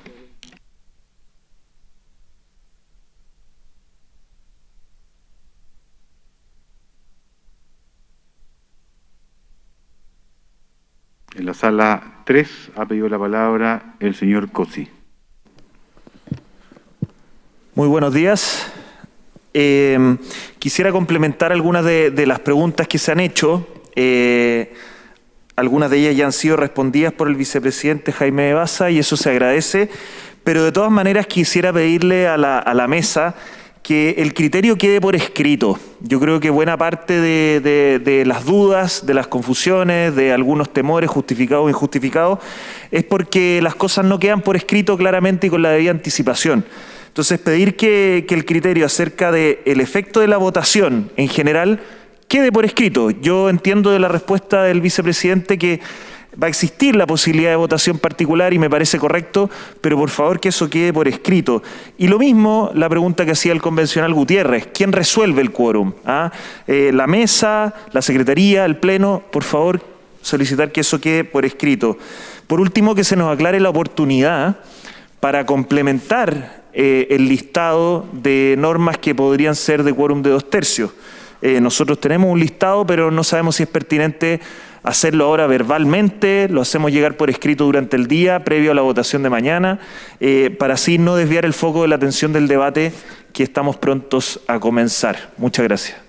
En la sala 3 ha pedido la palabra el señor Cosi. Muy buenos días. Quisiera complementar algunas de las preguntas que se han hecho. Algunas de ellas ya han sido respondidas por el vicepresidente Jaime Baza y eso se agradece, pero de todas maneras quisiera pedirle a la mesa que el criterio quede por escrito. Yo creo que buena parte de las dudas, de las confusiones, de algunos temores justificados o injustificados, es porque las cosas no quedan por escrito claramente y con la debida anticipación. Entonces, pedir que el criterio acerca del efecto de la votación en general quede por escrito. Yo entiendo de la respuesta del vicepresidente que va a existir la posibilidad de votación particular y me parece correcto, pero por favor que eso quede por escrito. Y lo mismo la pregunta que hacía el convencional Gutiérrez, ¿quién resuelve el quórum? ¿La mesa, la secretaría, el pleno? Por favor, solicitar que eso quede por escrito. Por último, que se nos aclare la oportunidad para complementar el listado de normas que podrían ser de quórum de 2/3. Nosotros tenemos un listado, pero no sabemos si es pertinente hacerlo ahora verbalmente, lo hacemos llegar por escrito durante el día, previo a la votación de mañana, para así no desviar el foco de la atención del debate que estamos prontos a comenzar. Muchas gracias.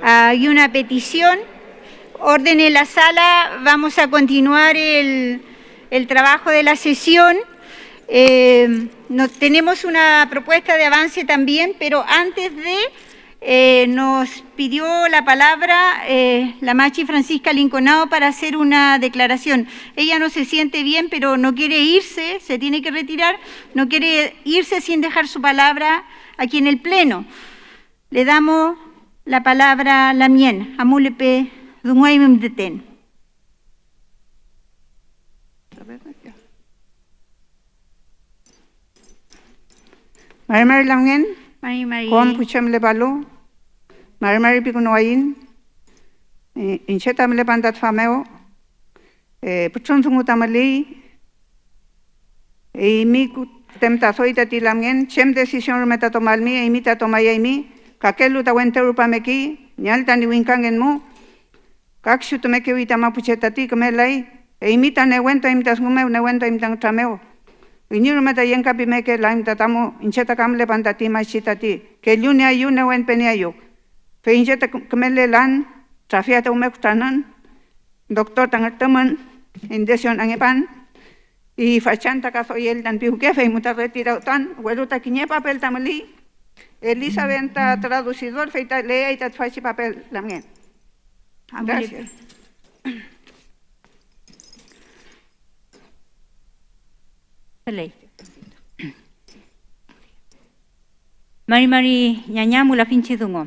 Hay una petición. Ordene la sala. Vamos a continuar el trabajo de la sesión. Tenemos una propuesta de avance también, pero antes de, nos pidió la palabra la Machi Francisca Linconado para hacer una declaración. Ella no se siente bien, pero no quiere irse, se tiene que retirar, no quiere irse sin dejar su palabra aquí en el Pleno. Le damos la palabra a la mien, a Mulepe Dunguaymem de Ten. Mari Lamgen, Mari. Kom Pucham Le Balo, Mari Pigunoain, Inchetam Le Bandat Fameo, Puchon Tungutamali, Mi Temta Soita Tilamgen, Chem Decision Metatomalmi, Imita Tomayami, Kakelu Tawente Rupameki, Nyaltani Winkangen Mo, Kakshutumeki Vitama Puchetati, Kamelai, Imita Newenta Imtas Gumeo, Newenta Imtang Tameo. Inyo mata yang kapi meke lain tatamu incheta kamle pantati machitati ke lunia yune wen peniayo fe incheta kamle lan trafiata umek tanan doctor tangartaman indesion angepan y fachanta caso y el dan piuke fe muta retira tan hueluta quiñe papel tamali Elizabeth traducidor feita lea y tat fachi papel lamien. Gracias. Mari Ñañamu la finche dungo.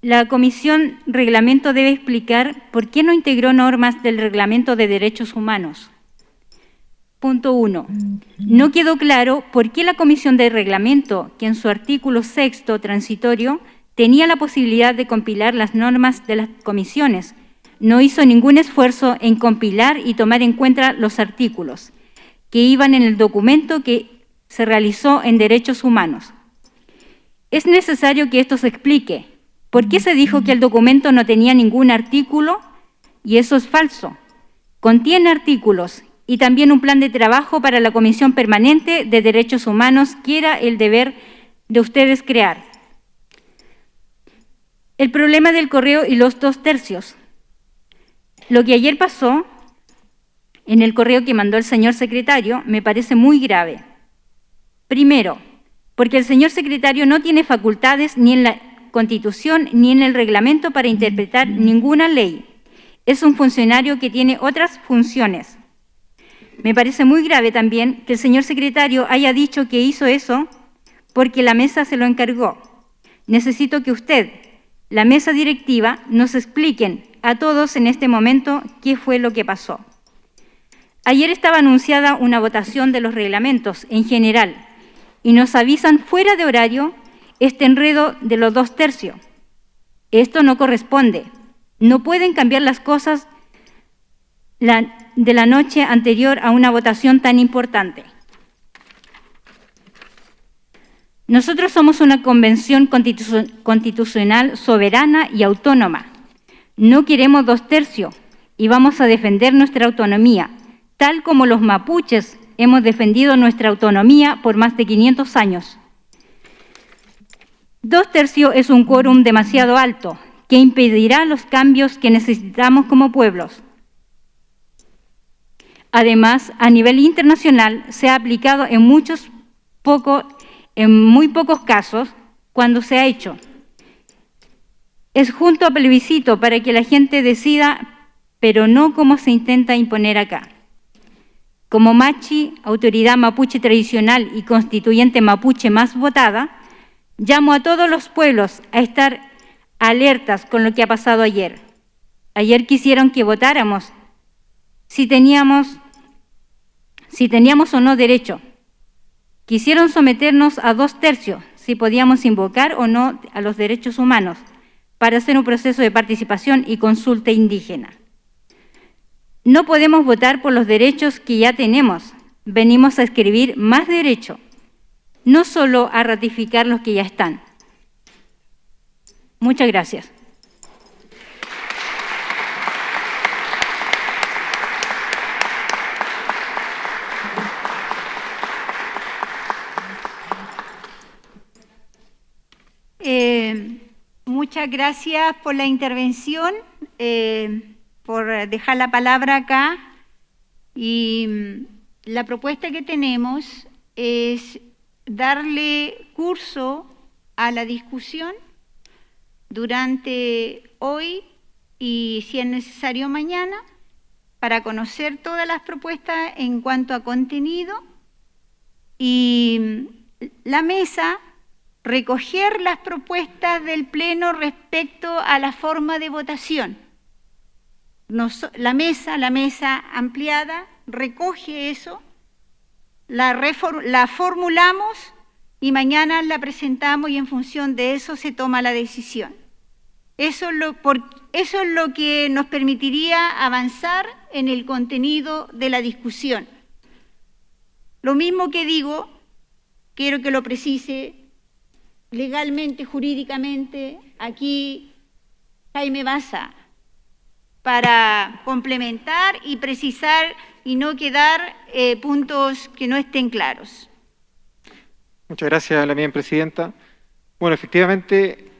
La Comisión Reglamento debe explicar por qué no integró normas del Reglamento de Derechos Humanos. Punto 1. No quedó claro por qué la Comisión de Reglamento, que en su artículo 6º transitorio tenía la posibilidad de compilar las normas de las comisiones, no hizo ningún esfuerzo en compilar y tomar en cuenta los artículos que iban en el documento que se realizó en Derechos Humanos. Es necesario que esto se explique. ¿Por qué se dijo que el documento no tenía ningún artículo? Y eso es falso. Contiene artículos y también un plan de trabajo para la Comisión Permanente de Derechos Humanos, que era el deber de ustedes crear. El problema del correo y los 2/3. Lo que ayer pasó en el correo que mandó el señor secretario me parece muy grave. Primero, porque el señor secretario no tiene facultades ni en la Constitución ni en el reglamento para interpretar ninguna ley. Es un funcionario que tiene otras funciones. Me parece muy grave también que el señor secretario haya dicho que hizo eso porque la mesa se lo encargó. Necesito que usted, la mesa directiva, nos expliquen a todos en este momento qué fue lo que pasó. Ayer estaba anunciada una votación de los reglamentos en general y nos avisan fuera de horario este enredo de los 2/3. Esto no corresponde. No pueden cambiar las cosas de la noche anterior a una votación tan importante. Nosotros somos una convención constitucional soberana y autónoma. No queremos 2/3 y vamos a defender nuestra autonomía, tal como los mapuches hemos defendido nuestra autonomía por más de 500 años. 2/3 es un quórum demasiado alto que impedirá los cambios que necesitamos como pueblos. Además, a nivel internacional se ha aplicado en muy pocos casos cuando se ha hecho. Es junto a plebiscito para que la gente decida, pero no como se intenta imponer acá. Como Machi, autoridad mapuche tradicional y constituyente mapuche más votada, llamo a todos los pueblos a estar alertas con lo que ha pasado ayer. Ayer quisieron que votáramos si teníamos o no derecho. Quisieron someternos a 2/3 si podíamos invocar o no a los derechos humanos para hacer un proceso de participación y consulta indígena. No podemos votar por los derechos que ya tenemos. Venimos a escribir más derecho, no solo a ratificar los que ya están. Muchas gracias. muchas gracias por la intervención, por dejar la palabra acá. Y la propuesta que tenemos es darle curso a la discusión durante hoy y, si es necesario, mañana, para conocer todas las propuestas en cuanto a contenido, y la mesa recoger las propuestas del Pleno respecto a la forma de votación. La mesa ampliada recoge eso, la formulamos y mañana la presentamos, y en función de eso se toma la decisión. Eso es lo que nos permitiría avanzar en el contenido de la discusión. Lo mismo que digo, quiero que lo precise legalmente, jurídicamente, aquí Jaime Baza, para complementar y precisar y no quedar puntos que no estén claros. Muchas gracias, la bien presidenta. Bueno, efectivamente,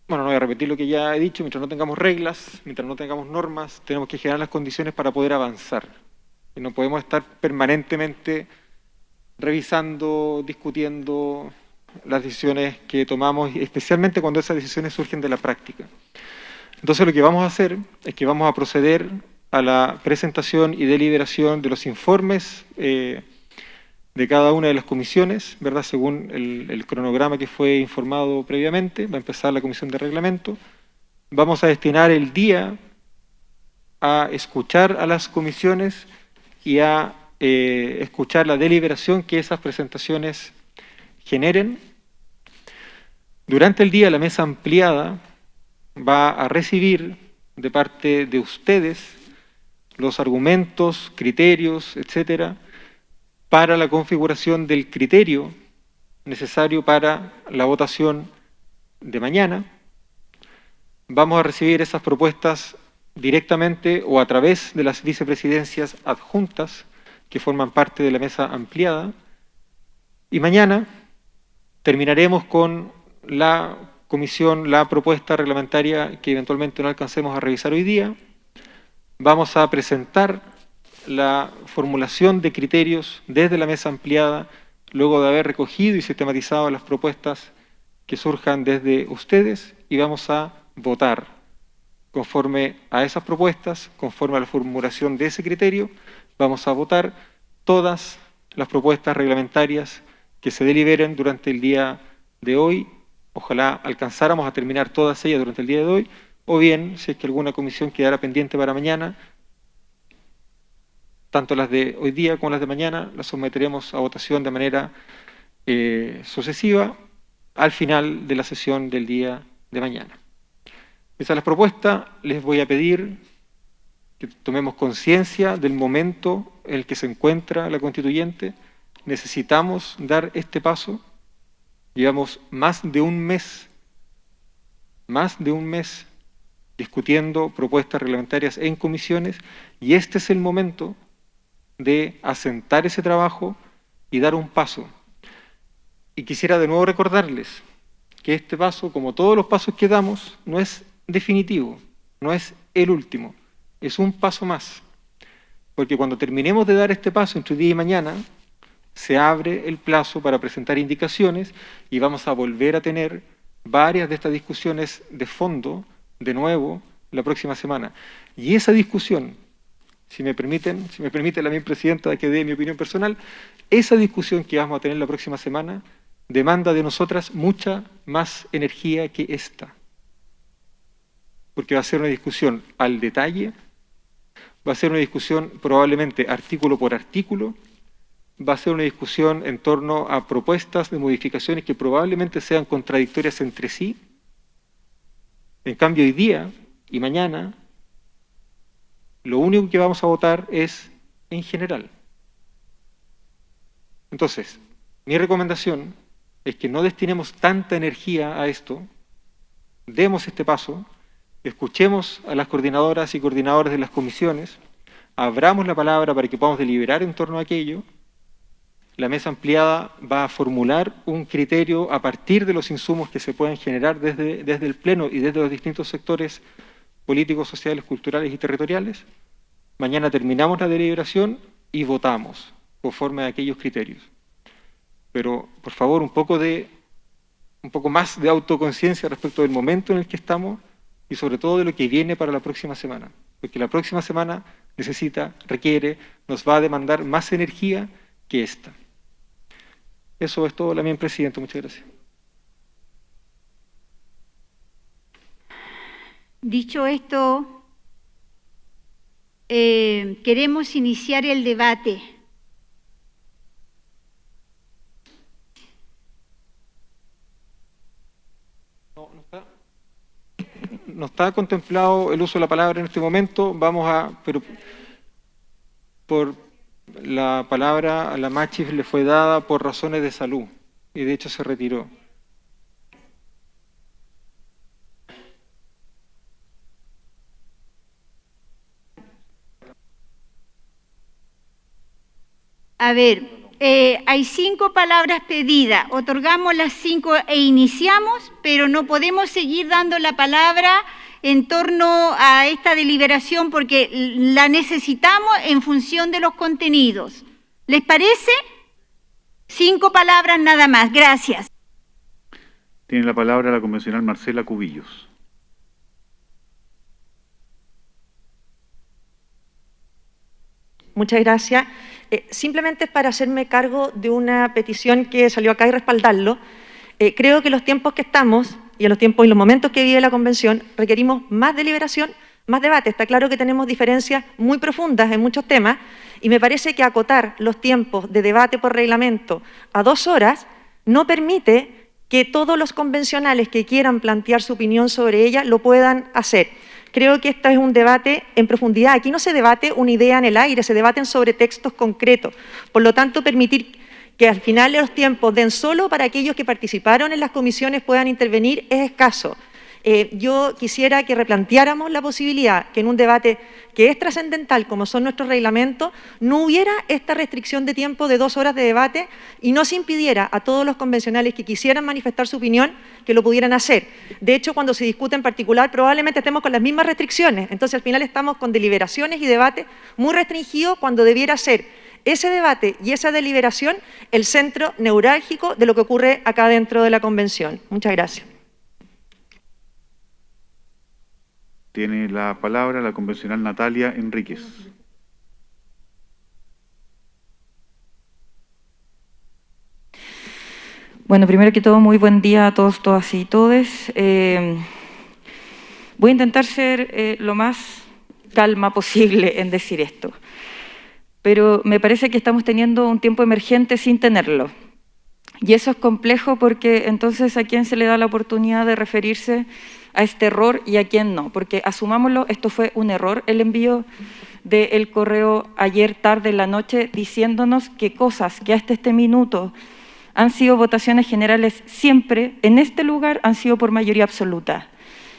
no voy a repetir lo que ya he dicho. Mientras no tengamos reglas, mientras no tengamos normas, tenemos que generar las condiciones para poder avanzar. Y no podemos estar permanentemente revisando, discutiendo las decisiones que tomamos, especialmente cuando esas decisiones surgen de la práctica. Entonces lo que vamos a hacer es que vamos a proceder a la presentación y deliberación de los informes de cada una de las comisiones, ¿verdad? Según el cronograma que fue informado previamente. Va a empezar la comisión de reglamento. Vamos a destinar el día a escuchar a las comisiones y a escuchar la deliberación que esas presentaciones generen. Durante el día, la mesa ampliada va a recibir de parte de ustedes los argumentos, criterios, etcétera, para la configuración del criterio necesario para la votación de mañana. Vamos a recibir esas propuestas directamente o a través de las vicepresidencias adjuntas que forman parte de la mesa ampliada. Y mañana terminaremos con la comisión, la propuesta reglamentaria que eventualmente no alcancemos a revisar hoy día. Vamos a presentar la formulación de criterios desde la mesa ampliada, luego de haber recogido y sistematizado las propuestas que surjan desde ustedes, y vamos a votar conforme a esas propuestas, conforme a la formulación de ese criterio. Vamos a votar todas las propuestas reglamentarias que se deliberen durante el día de hoy. Ojalá alcanzáramos a terminar todas ellas durante el día de hoy, o bien, si es que alguna comisión quedara pendiente para mañana, tanto las de hoy día como las de mañana las someteremos a votación de manera sucesiva al final de la sesión del día de mañana. Esa es la propuesta. Les voy a pedir que tomemos conciencia del momento en el que se encuentra la constituyente. Necesitamos dar este paso. Llevamos más de un mes discutiendo propuestas reglamentarias en comisiones, y este es el momento de asentar ese trabajo y dar un paso. Y quisiera de nuevo recordarles que este paso, como todos los pasos que damos, no es definitivo, no es el último, es un paso más. Porque cuando terminemos de dar este paso entre hoy día y mañana, se abre el plazo para presentar indicaciones y vamos a volver a tener varias de estas discusiones de fondo, de nuevo, la próxima semana. Y esa discusión, si me permite la mi presidenta que dé mi opinión personal, esa discusión que vamos a tener la próxima semana demanda de nosotras mucha más energía que esta. Porque va a ser una discusión al detalle, va a ser una discusión probablemente artículo por artículo, va a ser una discusión en torno a propuestas de modificaciones que probablemente sean contradictorias entre sí. En cambio, hoy día y mañana, lo único que vamos a votar es en general. Entonces, mi recomendación es que no destinemos tanta energía a esto, demos este paso, escuchemos a las coordinadoras y coordinadores de las comisiones, abramos la palabra para que podamos deliberar en torno a aquello. la mesa ampliada va a formular un criterio a partir de los insumos que se pueden generar desde el Pleno y desde los distintos sectores políticos, sociales, culturales y territoriales. Mañana terminamos la deliberación y votamos conforme a aquellos criterios. Pero, por favor, un poco más de autoconciencia respecto del momento en el que estamos y sobre todo de lo que viene para la próxima semana. Porque la próxima semana requiere, nos va a demandar más energía que esta. Eso es todo, Lamien, presidente. Muchas gracias. Dicho esto, queremos iniciar el debate. No está contemplado el uso de la palabra en este momento. Pero por la palabra a la Machis le fue dada por razones de salud y de hecho se retiró. A ver, hay 5 palabras pedidas, otorgamos las 5 e iniciamos, pero no podemos seguir dando la palabra en torno a esta deliberación porque la necesitamos en función de los contenidos. ¿Les parece? 5 palabras nada más. Gracias. Tiene la palabra la convencional Marcela Cubillos. Muchas gracias. Simplemente es para hacerme cargo de una petición que salió acá y respaldarlo. Creo que los tiempos que estamos y en los tiempos y los momentos que vive la Convención requerimos más deliberación, más debate. Está claro que tenemos diferencias muy profundas en muchos temas y me parece que acotar los tiempos de debate por reglamento a 2 horas no permite que todos los convencionales que quieran plantear su opinión sobre ella lo puedan hacer. Creo que este es un debate en profundidad. Aquí no se debate una idea en el aire, se debaten sobre textos concretos. Por lo tanto, permitir que al final de los tiempos den solo para aquellos que participaron en las comisiones puedan intervenir es escaso. Yo quisiera que replanteáramos la posibilidad que en un debate que es trascendental, como son nuestros reglamentos, no hubiera esta restricción de tiempo de 2 horas de debate y no se impidiera a todos los convencionales que quisieran manifestar su opinión que lo pudieran hacer. De hecho, cuando se discute en particular, probablemente estemos con las mismas restricciones. Entonces, al final estamos con deliberaciones y debates muy restringidos cuando debiera ser ese debate y esa deliberación el centro neurálgico de lo que ocurre acá dentro de la Convención. Muchas gracias. Tiene la palabra la convencional Natalia Enríquez. Bueno, primero que todo, muy buen día a todos, todas y todes. Voy a intentar ser lo más calma posible en decir esto, pero me parece que estamos teniendo un tiempo emergente sin tenerlo. Y eso es complejo porque entonces a quién se le da la oportunidad de referirse a este error y a quién no, porque asumámoslo, esto fue un error, el envío del correo ayer tarde en la noche diciéndonos que cosas que hasta este minuto han sido votaciones generales siempre en este lugar han sido por mayoría absoluta.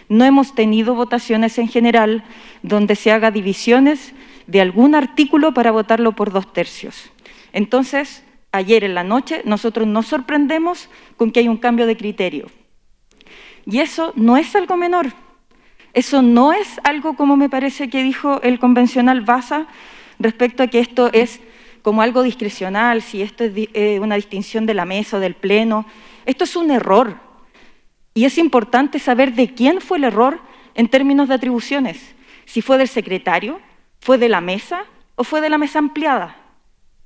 No hemos tenido votaciones en general donde se haga divisiones de algún artículo para votarlo por 2/3. Entonces, ayer en la noche nosotros nos sorprendemos con que hay un cambio de criterio. Y eso no es algo menor. Eso no es algo como me parece que dijo el convencional Baza respecto a que esto es como algo discrecional, si esto es una distinción de la mesa o del pleno. Esto es un error. Y es importante saber de quién fue el error en términos de atribuciones. Si fue del secretario, fue de la mesa o fue de la mesa ampliada.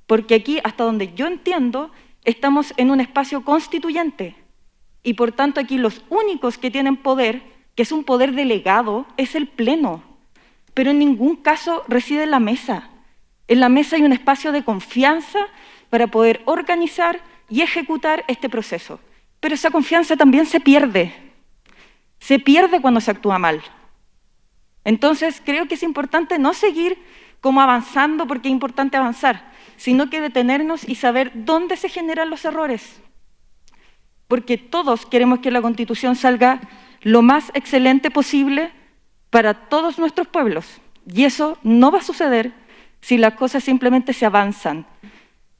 Porque aquí, hasta donde yo entiendo, estamos en un espacio constituyente. Y por tanto aquí los únicos que tienen poder, que es un poder delegado, es el Pleno. Pero en ningún caso reside en la mesa. En la mesa hay un espacio de confianza para poder organizar y ejecutar este proceso. Pero esa confianza también se pierde. Se pierde cuando se actúa mal. Entonces creo que es importante no seguir como avanzando porque es importante avanzar, sino que detenernos y saber dónde se generan los errores. Porque todos queremos que la Constitución salga lo más excelente posible para todos nuestros pueblos. Y eso no va a suceder si las cosas simplemente se avanzan.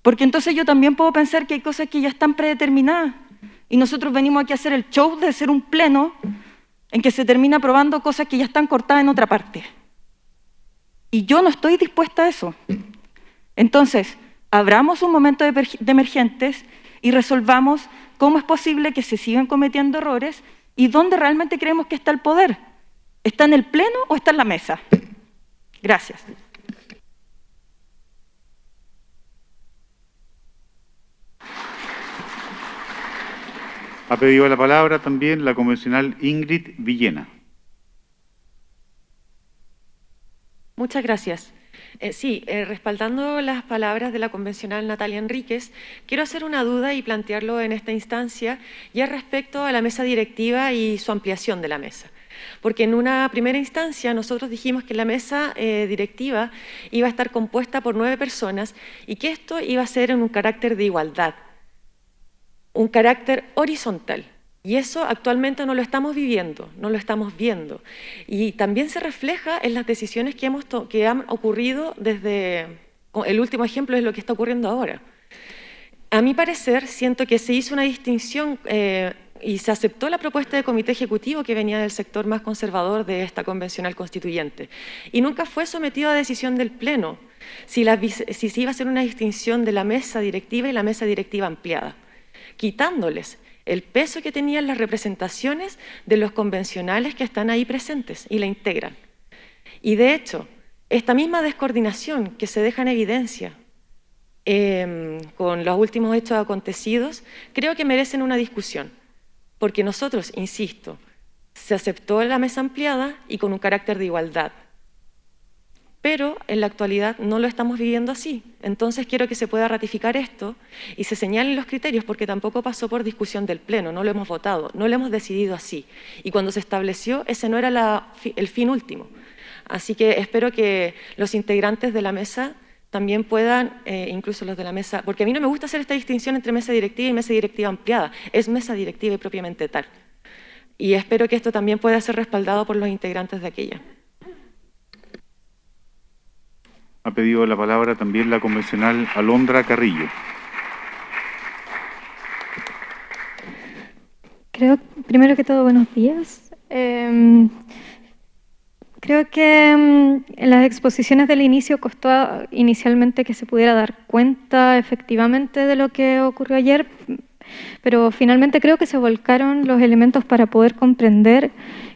Porque entonces yo también puedo pensar que hay cosas que ya están predeterminadas y nosotros venimos aquí a hacer el show de ser un pleno en que se termina aprobando cosas que ya están cortadas en otra parte. Y yo no estoy dispuesta a eso. Entonces, abramos un momento de emergentes y resolvamos cómo es posible que se sigan cometiendo errores y dónde realmente creemos que está el poder. ¿Está en el pleno o está en la mesa? Gracias. Ha pedido la palabra también la convencional Ingrid Villena. Muchas gracias. Respaldando las palabras de la convencional Natalia Enríquez, quiero hacer una duda y plantearlo en esta instancia ya respecto a la mesa directiva y su ampliación de la mesa. Porque en una primera instancia nosotros dijimos que la mesa directiva iba a estar compuesta por 9 personas y que esto iba a ser en un carácter de igualdad, un carácter horizontal. Y eso actualmente no lo estamos viviendo, no lo estamos viendo. Y también se refleja en las decisiones que han ocurrido desde... El último ejemplo es lo que está ocurriendo ahora. A mi parecer, siento que se hizo una distinción y se aceptó la propuesta de comité ejecutivo que venía del sector más conservador de esta convencional constituyente. Y nunca fue sometido a decisión del Pleno si se iba a hacer una distinción de la mesa directiva y la mesa directiva ampliada, quitándoles el peso que tenían las representaciones de los convencionales que están ahí presentes y la integran. Y de hecho, esta misma descoordinación que se deja en evidencia con los últimos hechos acontecidos, creo que merecen una discusión, porque nosotros, insisto, se aceptó la mesa ampliada y con un carácter de igualdad. Pero en la actualidad no lo estamos viviendo así. Entonces quiero que se pueda ratificar esto y se señalen los criterios, porque tampoco pasó por discusión del Pleno, no lo hemos votado, no lo hemos decidido así. Y cuando se estableció, ese no era el fin último. Así que espero que los integrantes de la mesa también puedan, incluso los de la mesa, porque a mí no me gusta hacer esta distinción entre mesa directiva y mesa directiva ampliada, es mesa directiva y propiamente tal. Y espero que esto también pueda ser respaldado por los integrantes de aquella. Ha pedido la palabra también la convencional Alondra Carrillo. Primero que todo, buenos días. Creo que en las exposiciones del inicio costó inicialmente que se pudiera dar cuenta efectivamente de lo que ocurrió ayer, pero finalmente creo que se volcaron los elementos para poder comprender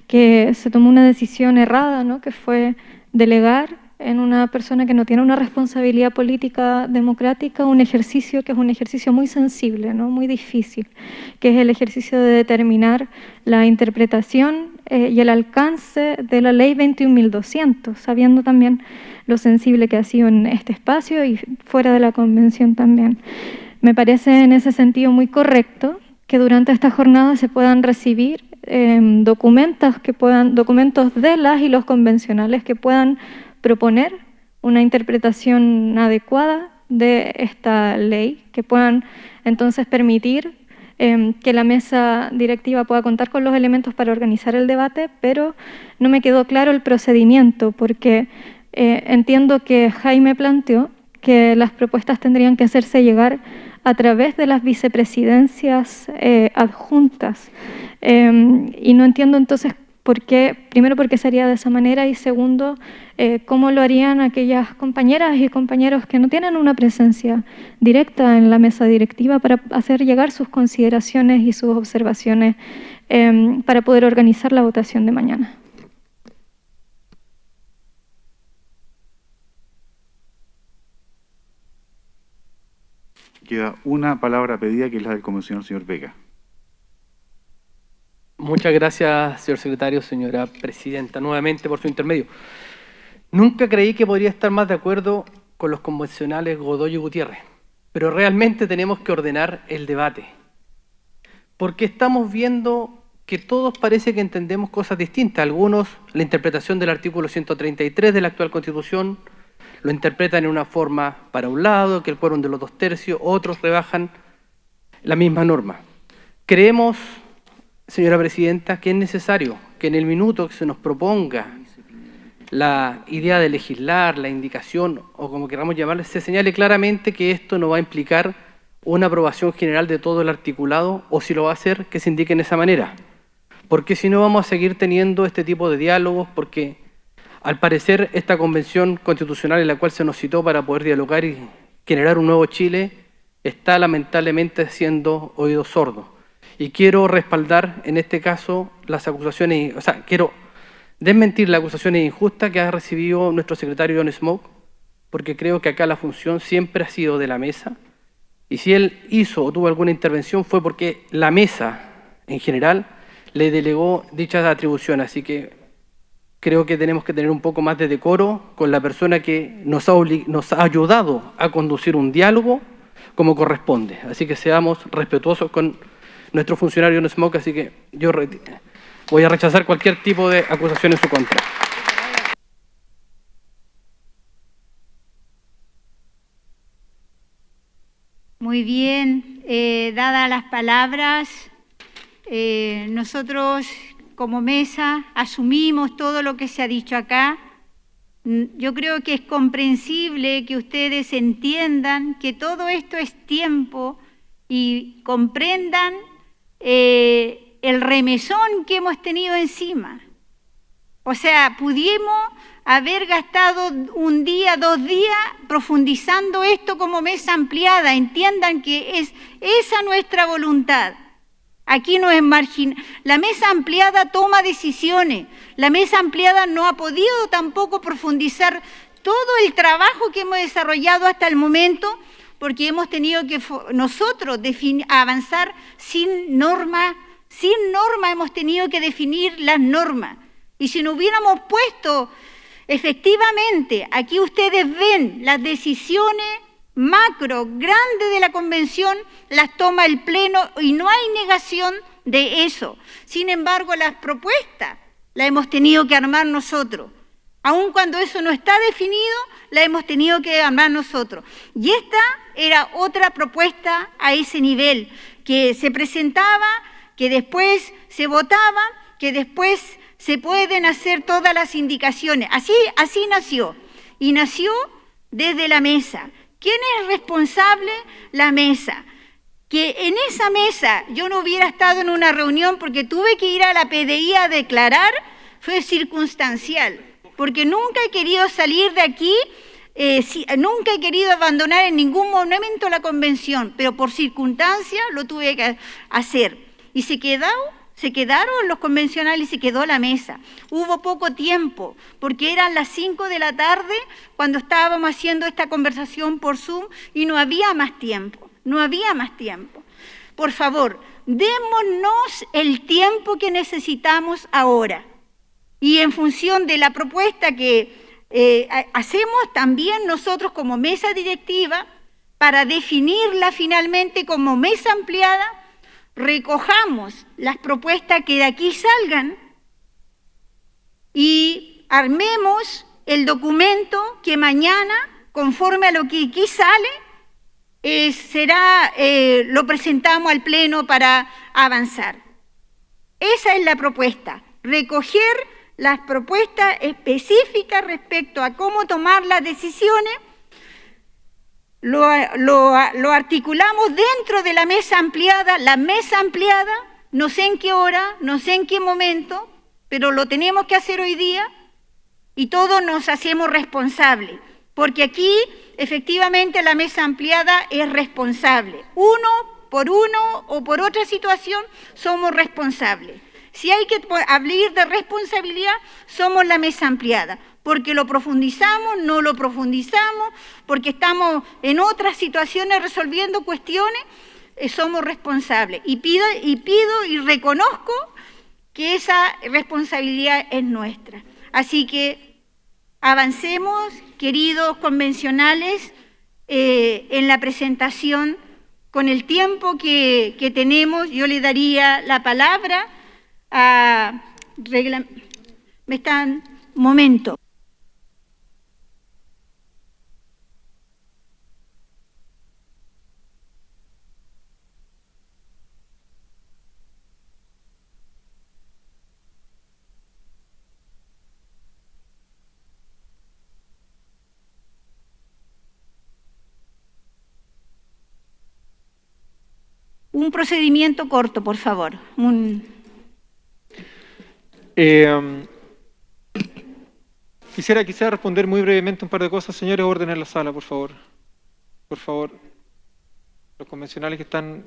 que se tomó una decisión errada, ¿no? Que fue delegar en una persona que no tiene una responsabilidad política democrática, un ejercicio que es un ejercicio muy sensible, ¿no? Muy difícil, que es el ejercicio de determinar la interpretación y el alcance de la ley 21.200, sabiendo también lo sensible que ha sido en este espacio y fuera de la convención también. Me parece en ese sentido muy correcto que durante esta jornada se puedan recibir documentos de las y los convencionales que puedan proponer una interpretación adecuada de esta ley, que puedan entonces permitir que la mesa directiva pueda contar con los elementos para organizar el debate, pero no me quedó claro el procedimiento, porque entiendo que Jaime planteó que las propuestas tendrían que hacerse llegar a través de las vicepresidencias adjuntas, y no entiendo entonces por qué, primero, por qué se haría de esa manera, y segundo, cómo lo harían aquellas compañeras y compañeros que no tienen una presencia directa en la mesa directiva para hacer llegar sus consideraciones y sus observaciones para poder organizar la votación de mañana. Queda una palabra pedida, que es la del convencional señor Vega. Muchas gracias, señor secretario, señora presidenta, nuevamente por su intermedio. Nunca creí que podría estar más de acuerdo con los convencionales Godoy y Gutiérrez, pero realmente tenemos que ordenar el debate, porque estamos viendo que todos parece que entendemos cosas distintas. Algunos, la interpretación del artículo 133 de la actual Constitución, lo interpretan en una forma para un lado, que el quórum de los 2/3, otros rebajan la misma norma. Creemos, señora presidenta, que es necesario que en el minuto que se nos proponga la idea de legislar, la indicación, o como queramos llamarle, se señale claramente que esto no va a implicar una aprobación general de todo el articulado, o si lo va a hacer, que se indique en esa manera. Porque si no vamos a seguir teniendo este tipo de diálogos, porque al parecer esta convención constitucional en la cual se nos citó para poder dialogar y generar un nuevo Chile, está lamentablemente siendo oído sordo. Y quiero respaldar en este caso las acusaciones, o sea, quiero desmentir las acusaciones injustas que ha recibido nuestro secretario John Smoke, porque creo que acá la función siempre ha sido de la mesa, y si él hizo o tuvo alguna intervención fue porque la mesa en general le delegó dichas atribuciones, así que creo que tenemos que tener un poco más de decoro con la persona que nos ha ayudado a conducir un diálogo como corresponde. Así que seamos respetuosos con nuestro funcionario John Smoke, así que yo voy a rechazar cualquier tipo de acusación en su contra. Muy bien, dadas las palabras, nosotros como mesa asumimos todo lo que se ha dicho acá. Yo creo que es comprensible que ustedes entiendan que todo esto es tiempo y comprendan el remesón que hemos tenido encima. O sea, pudimos haber gastado un día, 2 días profundizando esto como mesa ampliada. Entiendan que es esa nuestra voluntad. Aquí no es marginal. La mesa ampliada toma decisiones. La mesa ampliada no ha podido tampoco profundizar todo el trabajo que hemos desarrollado hasta el momento, porque hemos tenido que nosotros avanzar sin norma hemos tenido que definir las normas. Y si no hubiéramos puesto, efectivamente, aquí ustedes ven las decisiones macro, grandes de la convención, las toma el Pleno y no hay negación de eso. Sin embargo, las propuestas las hemos tenido que armar nosotros. Aun cuando eso no está definido, la hemos tenido que armar nosotros. Y esta era otra propuesta a ese nivel, que se presentaba, que después se votaba, que después se pueden hacer todas las indicaciones. Así nació. Y nació desde la mesa. ¿Quién es responsable? La mesa. Que en esa mesa yo no hubiera estado en una reunión porque tuve que ir a la PDI a declarar, fue circunstancial. Porque nunca he querido salir de aquí, nunca he querido abandonar en ningún momento la convención, pero por circunstancias lo tuve que hacer. Y se quedaron los convencionales y se quedó la mesa. Hubo poco tiempo, porque eran las 5 de la tarde cuando estábamos haciendo esta conversación por Zoom y no había más tiempo, Por favor, démonos el tiempo que necesitamos ahora. Y en función de la propuesta que hacemos también nosotros como mesa directiva, para definirla finalmente como mesa ampliada, recojamos las propuestas que de aquí salgan y armemos el documento que mañana, conforme a lo que aquí sale, lo presentamos al Pleno para avanzar. Esa es la propuesta, recoger las propuestas específicas respecto a cómo tomar las decisiones. Lo articulamos dentro de la mesa ampliada, no sé en qué hora, no sé en qué momento, pero lo tenemos que hacer hoy día y todos nos hacemos responsables, porque aquí efectivamente la mesa ampliada es responsable. Uno o por otra situación somos responsables. Si hay que hablar de responsabilidad, somos la mesa ampliada. Porque lo profundizamos, no lo profundizamos, porque estamos en otras situaciones resolviendo cuestiones, somos responsables. Y pido y reconozco que esa responsabilidad es nuestra. Así que avancemos, queridos convencionales, en la presentación. Con el tiempo que tenemos, yo le daría la palabra a... Momento. Un procedimiento corto, por favor. Quisiera responder muy brevemente un par de cosas. Señores, orden en la sala, por favor. Por favor. Los convencionales que están...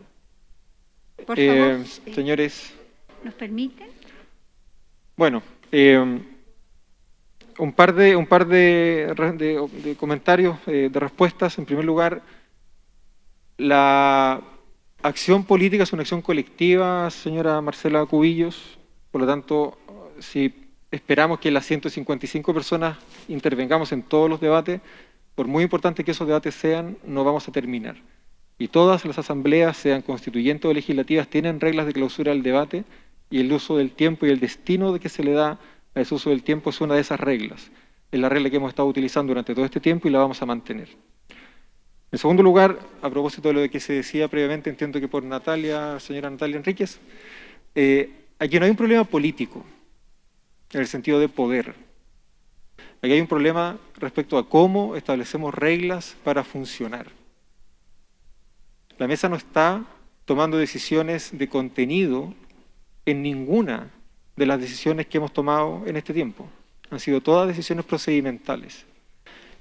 Por favor. Señores... ¿Nos permiten? Bueno, un par de comentarios, de respuestas. En primer lugar, la acción política es una acción colectiva, señora Marcela Cubillos. Por lo tanto, si esperamos que las 155 personas intervengamos en todos los debates, por muy importante que esos debates sean, no vamos a terminar. Y todas las asambleas, sean constituyentes o legislativas, tienen reglas de clausura del debate, y el uso del tiempo y el destino de que se le da a ese uso del tiempo es una de esas reglas. Es la regla que hemos estado utilizando durante todo este tiempo y la vamos a mantener. En segundo lugar, a propósito de lo que se decía previamente, entiendo que por señora Natalia Enríquez, aquí no hay un problema político, en el sentido de poder. Aquí hay un problema respecto a cómo establecemos reglas para funcionar. La mesa no está tomando decisiones de contenido en ninguna de las decisiones que hemos tomado en este tiempo. Han sido todas decisiones procedimentales.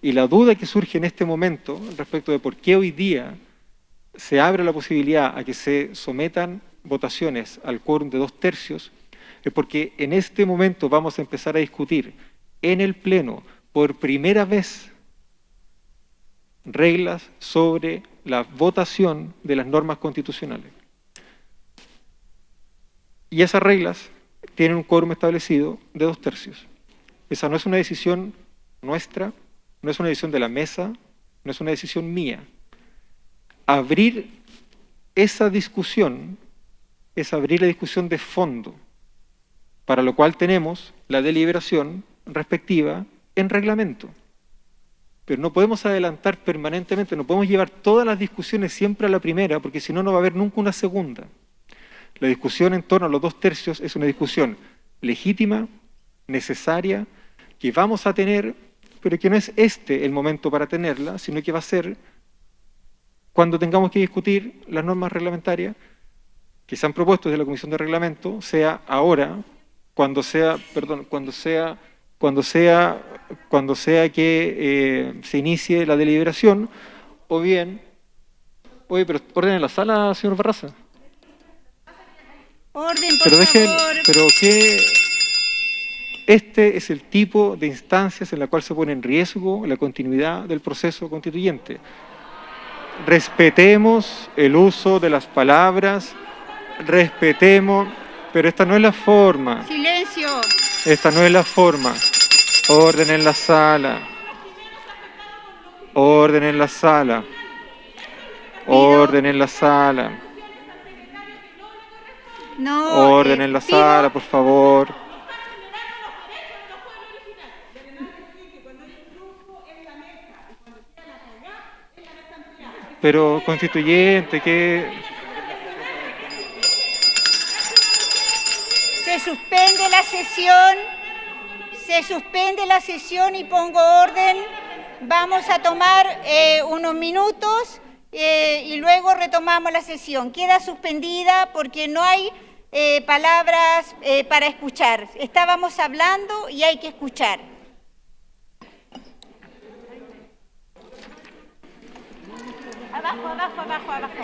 Y la duda que surge en este momento respecto de por qué hoy día se abre la posibilidad a que se sometan votaciones al quórum de 2/3 es porque en este momento vamos a empezar a discutir en el Pleno por primera vez reglas sobre la votación de las normas constitucionales. Y esas reglas tienen un quórum establecido de 2/3. Esa no es una decisión nuestra, no es una decisión de la mesa, no es una decisión mía. Abrir esa discusión es abrir la discusión de fondo, para lo cual tenemos la deliberación respectiva en reglamento. Pero no podemos adelantar permanentemente, no podemos llevar todas las discusiones siempre a la primera, porque si no, no va a haber nunca una segunda. La discusión en torno a los 2/3 es una discusión legítima, necesaria, que vamos a tener, pero que no es el momento para tenerla, sino que va a ser cuando tengamos que discutir las normas reglamentarias que se han propuesto desde la Comisión de Reglamento, sea ahora, cuando sea que se inicie la deliberación, o bien... Oye, pero orden en la sala, señor Barraza. Orden, por favor. Pero que este es el tipo de instancias en la cual se pone en riesgo la continuidad del proceso constituyente. Respetemos el uso de las palabras, respetemos, pero esta no es la forma. Silencio. Esta no es la forma. Orden en la sala. Orden en la sala. Orden en la sala. No, orden en la sala, por favor. Pero constituyente, que... Se suspende la sesión y pongo orden. Vamos a tomar unos minutos y luego retomamos la sesión. Queda suspendida porque no hay palabras para escuchar. Estábamos hablando y hay que escuchar. Abajo, abajo, abajo, abajo.